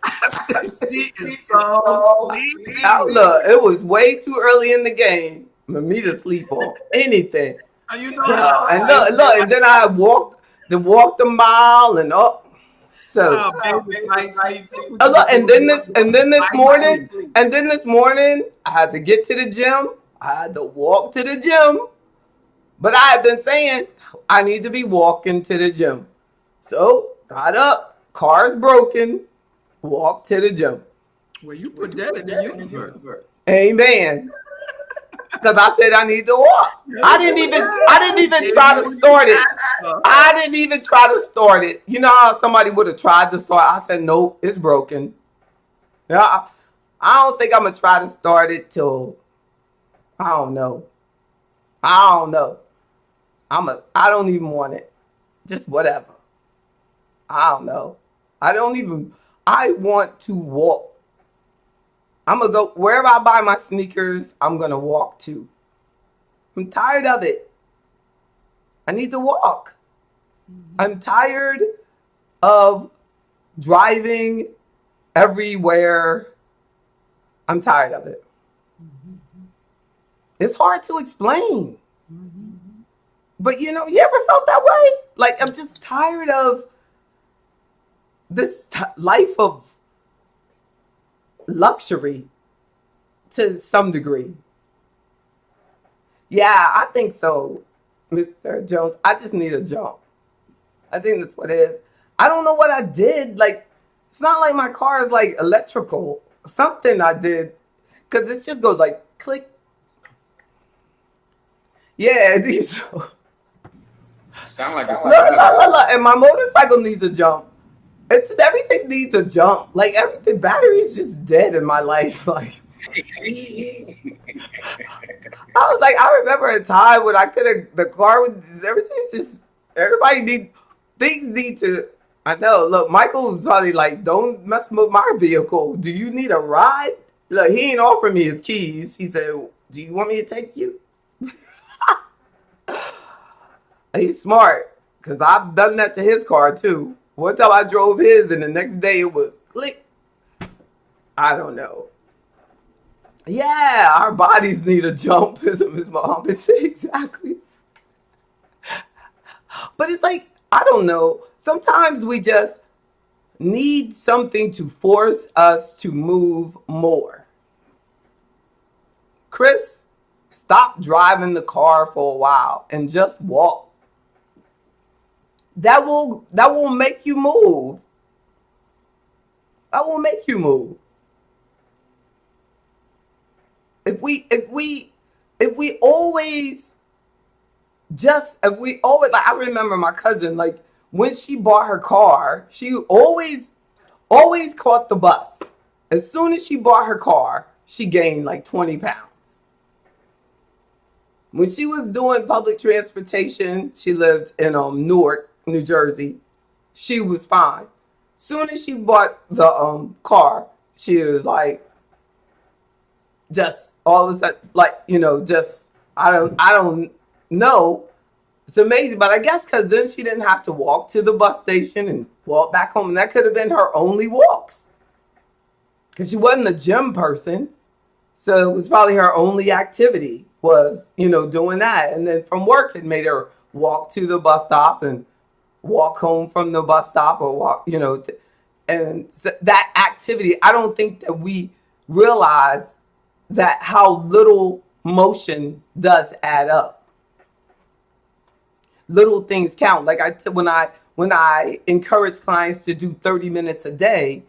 Speaker 6: I said, she is so sleepy.
Speaker 1: Look, it was way too early in the game for me to sleep on anything.
Speaker 6: And
Speaker 1: And look, and then I walked a mile and up. So, look, and then this morning, I had to get to the gym. I had to walk to the gym. But I had been saying I need to be walking to the gym. So, got up, car's broken, walked to the gym.
Speaker 6: Well, you put that in the universe.
Speaker 1: Amen. Because I said I need to walk. I didn't even try to start it. I didn't even try to start it. You know how somebody would have tried to start? I said, nope, it's broken. Yeah, I don't think I'm going to try to start it till, I don't know. I don't even want it. Just whatever. I don't know. I want to walk. I'm going to go wherever I buy my sneakers, I'm going to walk to. I'm tired of it. I need to walk. I'm tired of driving everywhere. I'm tired of it. It's hard to explain. But you ever felt that way? Like, I'm just tired of this life of luxury to some degree. Yeah, I think so, Mr. Jones. I just need a jump. I think that's what it is. I don't know what I did. Like, it's not like my car is like electrical. Something I did, because it just goes like click. Yeah, it needs to.
Speaker 2: Sound like it's
Speaker 1: look, and my motorcycle needs a jump. It's just, everything needs a jump. Like, everything, battery's just dead in my life. Like, I was like, I remember a time when I could have, the car with everything's just, things need to, I know, look, Michael was probably like, don't mess with my vehicle. Do you need a ride? Look, he ain't offered me his keys. He said, do you want me to take you? He's smart, because I've done that to his car too. One time I drove his and the next day it was click. I don't know. Yeah, our bodies need a jump, as Ms. Muhammad said. Exactly. But it's like, I don't know. Sometimes we just need something to force us to move more. Chris, stop driving the car for a while and just walk. That will make you move. That will make you move. If we always like, I remember my cousin, like, when she bought her car, she always caught the bus. As soon as she bought her car, she gained like 20 pounds. When she was doing public transportation, she lived in Newark, New Jersey. She was fine. Soon as she bought the car, she was like, just all of a sudden, like, just I don't know. It's amazing, but I guess because then she didn't have to walk to the bus station and walk back home, and that could have been her only walks, because she wasn't a gym person, so it was probably her only activity was doing that, and then from work it made her walk to the bus stop and walk home from the bus stop, or walk, and that activity. I don't think that we realize that how little motion does add up. Little things count. Like when I encourage clients to do 30 minutes a day,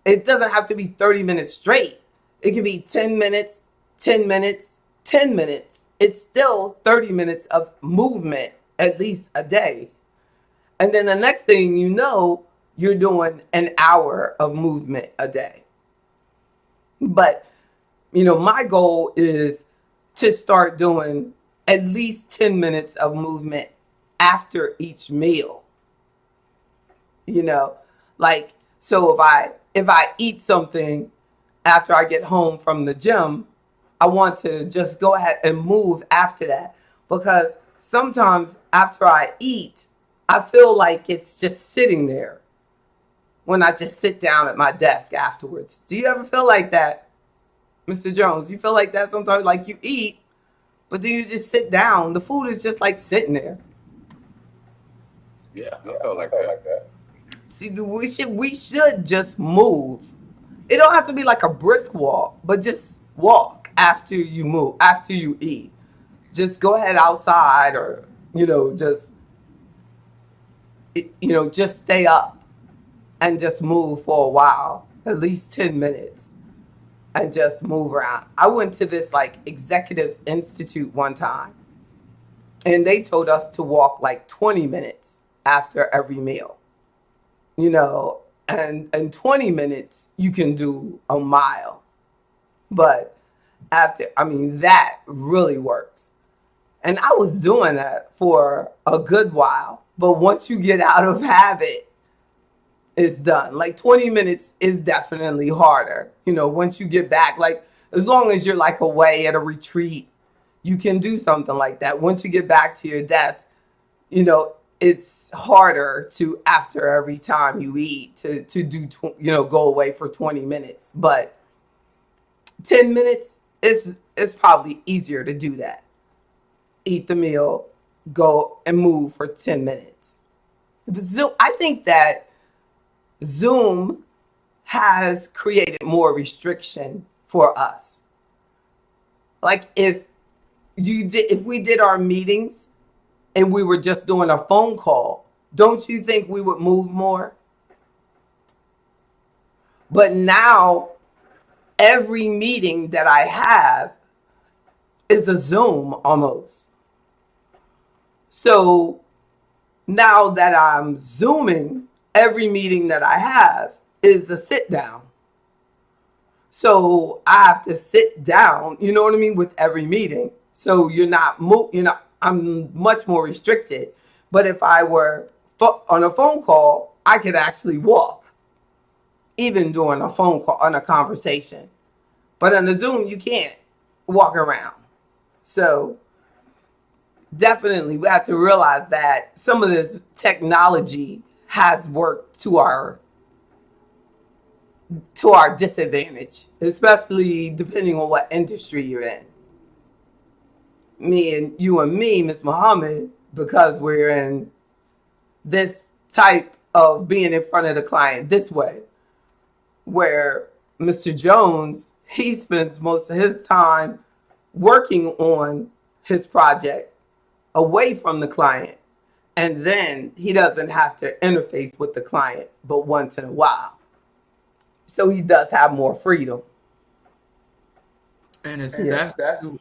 Speaker 1: it doesn't have to be 30 minutes straight. It can be 10 minutes, 10 minutes, 10 minutes. It's still 30 minutes of movement at least a day. And then the next thing you know, you're doing an hour of movement a day. But, my goal is to start doing at least 10 minutes of movement after each meal. Like, so if I eat something after I get home from the gym, I want to just go ahead and move after that, because sometimes after I eat, I feel like it's just sitting there when I just sit down at my desk afterwards. Do you ever feel like that, Mr. Jones? You feel like that sometimes, like you eat, but then you just sit down. The food is just like sitting there.
Speaker 2: Yeah, I felt like that.
Speaker 1: See, we should just move. It don't have to be like a brisk walk, but just walk after you move, after you eat. Just go ahead outside, or just stay up and just move for a while, at least 10 minutes, and just move around. I went to this like executive institute one time, and they told us to walk like 20 minutes after every meal. And 20 minutes you can do a mile. But that really works. And I was doing that for a good while. But once you get out of habit, it's done. Like 20 minutes is definitely harder. Once you get back, like as long as you're like away at a retreat, you can do something like that. Once you get back to your desk, it's harder to, after every time you eat, to do, go away for 20 minutes. But 10 minutes is probably easier to do that. Eat the meal, go and move for 10 minutes. I think that Zoom has created more restriction for us. Like if we did our meetings and we were just doing a phone call, don't you think we would move more? But now every meeting that I have is a Zoom almost. So now that I'm Zooming, every meeting that I have is a sit down. So I have to sit down, you know what I mean, with every meeting. So I'm much more restricted. But if I were on a phone call, I could actually walk, even during a phone call, on a conversation. But on a Zoom, you can't walk around. So definitely we have to realize that some of this technology has worked to our disadvantage, especially depending on what industry you're in. You and me, Ms. Muhammad, because we're in this type of being in front of the client this way, where Mr. Jones, he spends most of his time working on his project away from the client. And then he doesn't have to interface with the client but once in a while. So he does have more freedom.
Speaker 6: And it's best to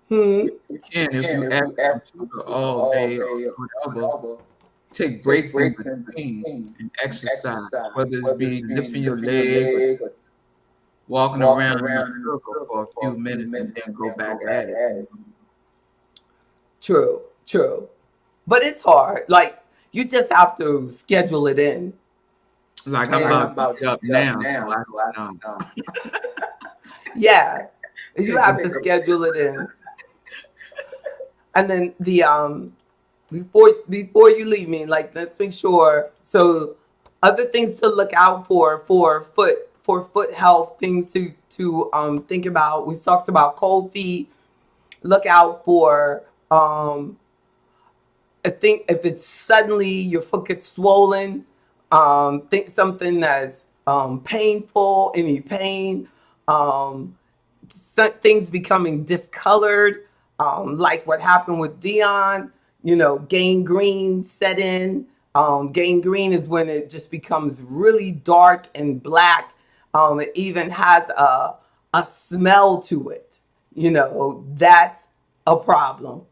Speaker 1: Hmm.
Speaker 6: you can, if you act all day or whatever, take breaks in between and exercise, whether it be lifting your leg or walking around in a circle for a few minutes and then go back at it.
Speaker 1: True. But it's hard. Like, you just have to schedule it in.
Speaker 6: Like I'm about to get up now.
Speaker 1: Yeah. You have to schedule it in. And then before you leave me, like, let's make sure. So other things to look out for foot health, things to think about. We talked about cold feet. Look out for I think if it's suddenly your foot gets swollen, think something that's painful, any pain. some things becoming discolored, like what happened with Dion. Gangrene set in. Gangrene is when it just becomes really dark and black. It even has a smell to it. That's a problem.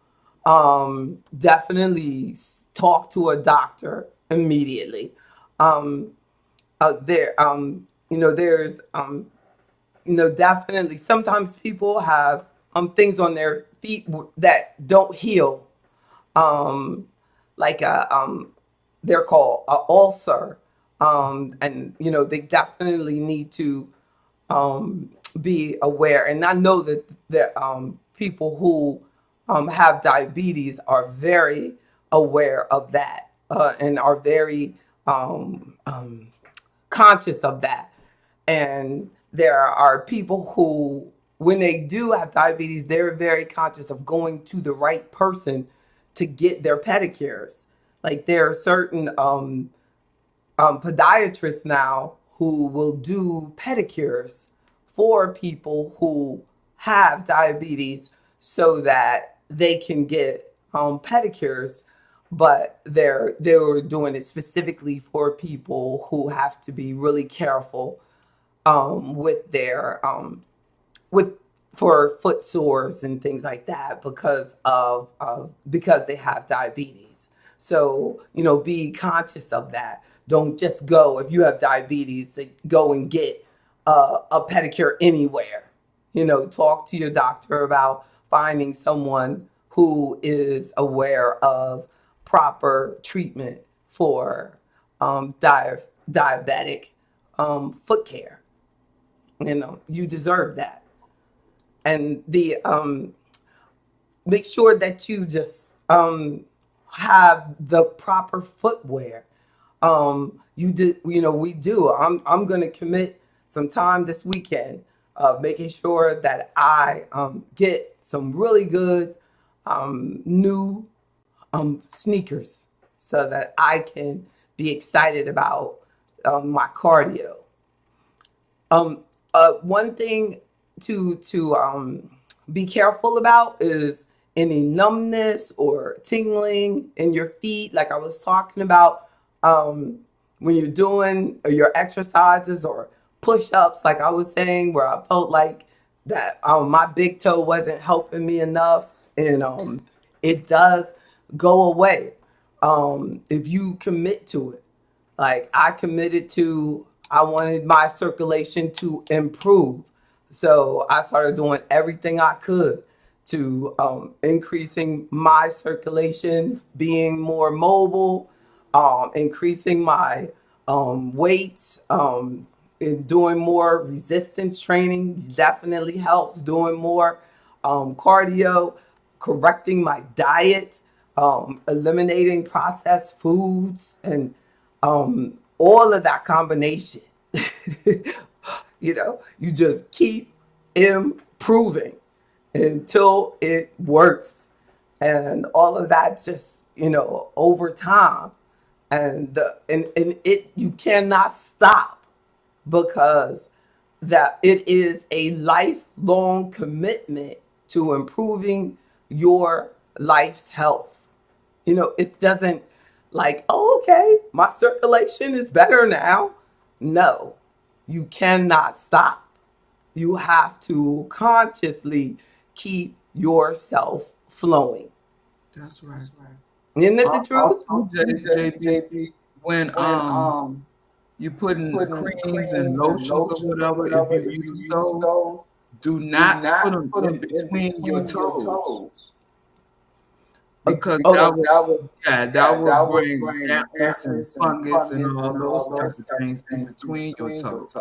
Speaker 1: Definitely talk to a doctor immediately. There's definitely sometimes people have things on their feet that don't heal, like they're called a ulcer, and they definitely need to be aware. And I know that people who have diabetes are very aware of that, and are very conscious of that. And there are people who, when they do have diabetes, they're very conscious of going to the right person to get their pedicures. Like there are certain podiatrists now who will do pedicures for people who have diabetes so that they can get pedicures, but they were doing it specifically for people who have to be really careful with their with for foot sores and things like that because they have diabetes. So be conscious of that. Don't just go if you have diabetes to go and get a pedicure anywhere. Talk to your doctor about finding someone who is aware of proper treatment for diabetic foot care. You deserve that. And the make sure that you just have the proper footwear. We do. I'm going to commit some time this weekend of making sure that I get some really good new sneakers so that I can be excited about my cardio. One thing to be careful about is any numbness or tingling in your feet, like I was talking about when you're doing your exercises or push-ups, like I was saying, where I felt like that my big toe wasn't helping me enough, and it does go away if you commit to it. Like I committed to, I wanted my circulation to improve. So I started doing everything I could to increasing my circulation, being more mobile, increasing my weights, and doing more resistance training definitely helps. Doing more cardio, correcting my diet, eliminating processed foods, and all of that combination. You just keep improving until it works. And all of that just, over time. And it you cannot stop because that it is a lifelong commitment to improving your life's health. It doesn't like, oh, okay, my circulation is better now. No, you cannot stop. You have to consciously keep yourself flowing.
Speaker 6: That's right.
Speaker 1: Isn't it the truth?
Speaker 6: JB, when you putting creams and lotions or whatever, if you use those, do not put them in between your toes. Because that will bring dampness and fungus and all those types of things in between your toes.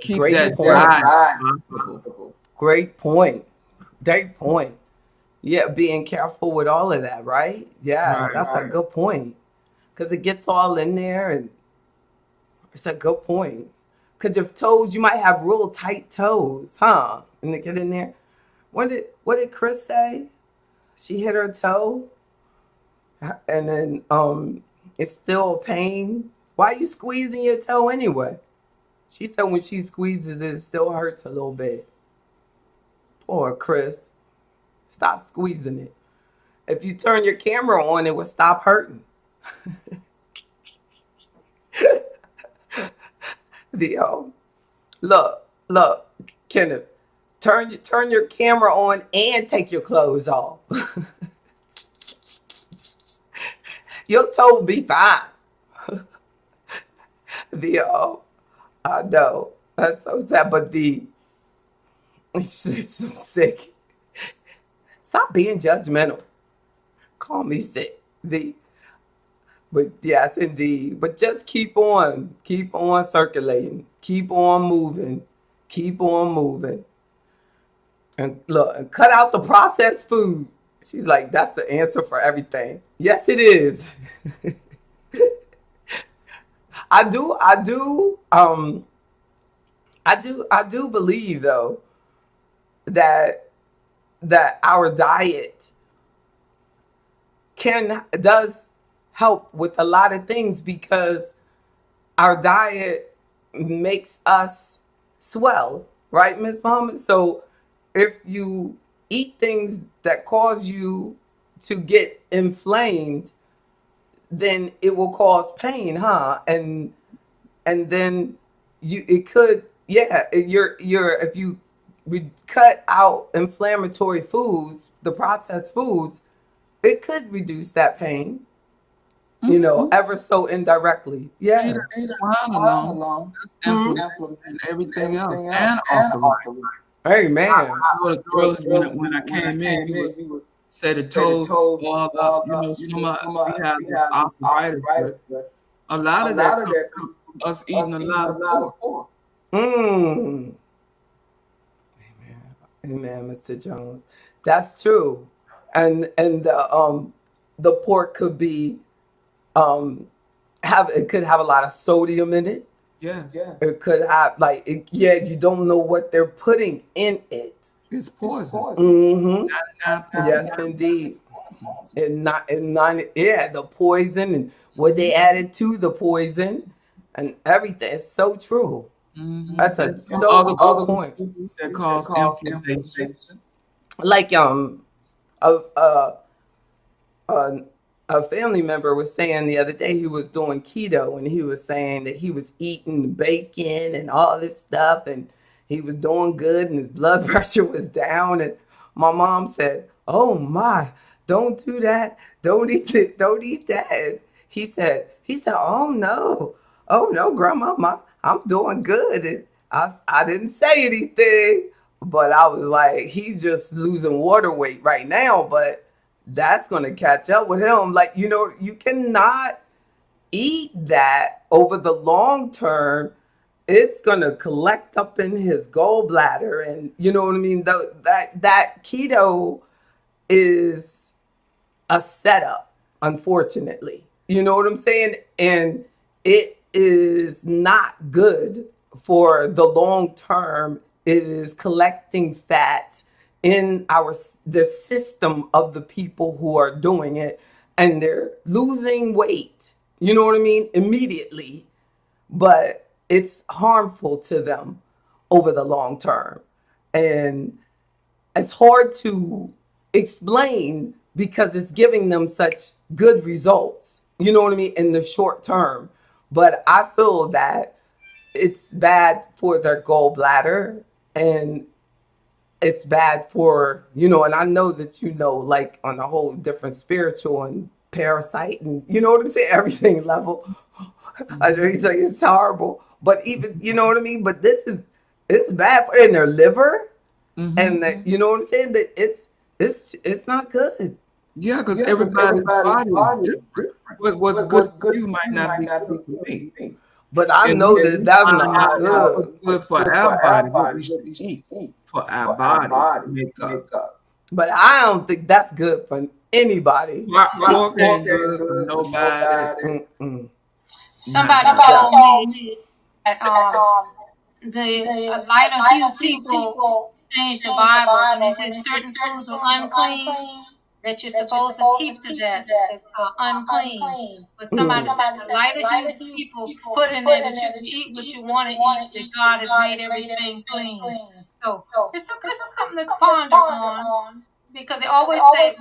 Speaker 6: Keep that dry possible.
Speaker 1: Great point. Yeah, being careful with all of that, right? Yeah, that's a good point. Because it gets all in there, and it's a good point. Because your toes, you might have real tight toes, huh? And they get in there. What did Chris say? She hit her toe, and then it's still a pain. Why are you squeezing your toe anyway? She said when she squeezes it still hurts a little bit. Poor Chris. Stop squeezing it. If you turn your camera on, it will stop hurting. The look, Kenneth, turn your camera on and take your clothes off. Your toe will be fine. I know that's so sad, but it's so sick. Stop being judgmental. Call me sick. But yes, indeed. But just keep on circulating, keep on moving, and look, and cut out the processed food. She's like, that's the answer for everything. Yes, it is. I do believe though that our diet does help with a lot of things, because our diet makes us swell, right, Miss Muhammad? So if you eat things that cause you to get inflamed, then it will cause pain, huh? And then it could, yeah, if you cut out inflammatory foods, the processed foods, it could reduce that pain, ever so indirectly. Yeah.
Speaker 6: It's fine along. Inflammation and everything else, and off the right.
Speaker 1: Hey, man.
Speaker 6: I noticed earlier when I came in, you said the toe ball up. Some of we have this arthritis, but a lot of that comes from us eating a lot of pork.
Speaker 1: Amen, Mr. Jones. That's true. And the pork could be it could have a lot of sodium in it.
Speaker 6: Yes.
Speaker 1: It could have you don't know what they're putting in it.
Speaker 6: It's poison.
Speaker 1: Mm-hmm. Yes, indeed. The poison and what they added to the poison and everything. It's so true.
Speaker 6: Mm-hmm.
Speaker 1: That's a
Speaker 6: other
Speaker 1: point.
Speaker 6: That cause inflammation.
Speaker 1: Like a family member was saying the other day, he was doing keto, and he was saying that he was eating bacon and all this stuff, and he was doing good, and his blood pressure was down. And my mom said, "Oh my, don't do that. Don't eat it. Don't eat that." And he said, "Oh no, Grandma, I'm doing good." And I didn't say anything, but I was like, he's just losing water weight right now, but that's going to catch up with him. You cannot eat that over the long term. It's going to collect up in his gallbladder. And you know what I mean? That keto is a setup, unfortunately. You know what I'm saying? And it is not good for the long term. It is collecting fat in the system of the people who are doing it, and they're losing weight, you know what I mean, immediately, but it's harmful to them over the long term. And it's hard to explain because it's giving them such good results, you know what I mean, in the short term. But I feel that it's bad for their gallbladder, and it's bad for, and I know that, like on a whole different spiritual and parasite and, you know what I'm saying, everything level. I know he's like, it's horrible, but even, you know what I mean? But it's bad for in their liver. Mm-hmm. And that, you know what I'm saying? That it's not good.
Speaker 6: Yeah, because everybody's body is different. What's good for you might not be good for me.
Speaker 1: But I know that's not good.
Speaker 6: What's good for our body, what we should eat for our body make up.
Speaker 1: But I don't think that's good for anybody.
Speaker 6: Pork ain't good for nobody.
Speaker 7: Somebody told me that the lighter hued people changed the Bible, and they said certain foods are unclean, that you're supposed to keep to that unclean. But somebody said the lighter hued people put in there that you can eat what you want to eat, that God has made everything clean. So it's something to ponder on, because they always say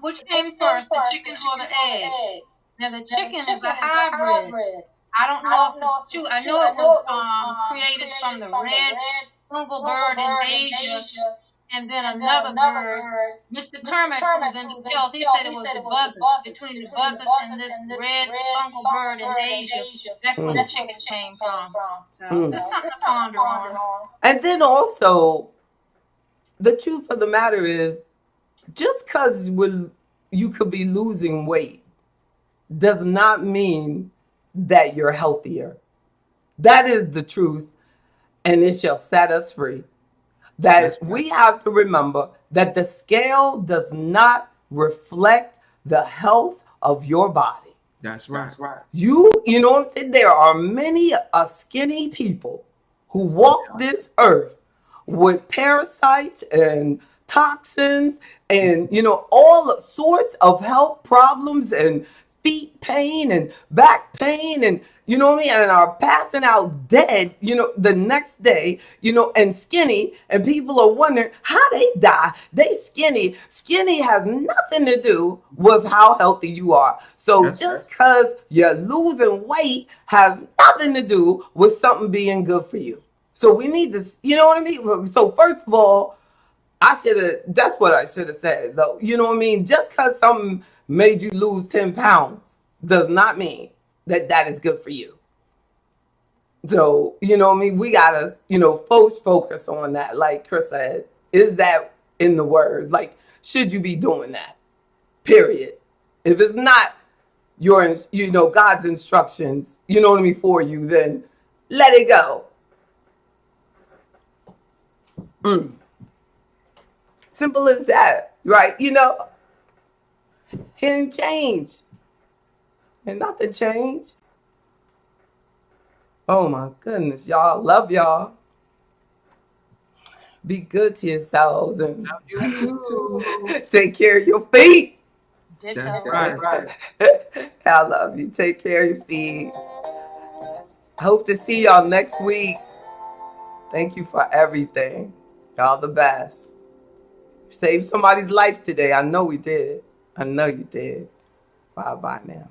Speaker 7: which came first, the chicken or the egg. Now the chicken is a hybrid. I don't know if it's true. I know it was created from the red fungal bird in Asia, and then another bird, Mr. Kermit, who was into health, he said it was the buzzard. Between the buzzard and this red fungal bird in Asia, that's where the chicken came from. So just something to ponder on.
Speaker 1: And then also, the truth of the matter is, just because you could be losing weight does not mean that you're healthier. That is the truth, and it shall set us free. That we have to remember that the scale does not reflect the health of your body.
Speaker 6: That's right.
Speaker 1: You know what I'm saying? There are many skinny people who walk this earth with parasites and toxins and, all sorts of health problems and feet pain and back pain and, you know what I mean? And are passing out dead, the next day, and skinny. And people are wondering how they die. They skinny. Skinny has nothing to do with how healthy you are. So just because you're losing weight has nothing to do with something being good for you. So we need to, you know what I mean? So first of all, that's what I should have said, though. You know what I mean? Just because something made you lose 10 pounds does not mean that is good for you. So, you know what I mean? We got to, focus on that. Like Chris said, is that in the word? Like, should you be doing that? Period. If it's not your, God's instructions, you know what I mean, for you, then let it go. Simple as that, right? He didn't change. And nothing changed. Oh my goodness, y'all. Love y'all. Be good to yourselves and
Speaker 6: Love you too.
Speaker 1: take care of your feet.
Speaker 7: Ditto.
Speaker 6: That's right.
Speaker 1: I love you. Take care of your feet. Hope to see y'all next week. Thank you for everything. Y'all the best. Saved somebody's life today. I know we did. I know you did. Bye-bye now.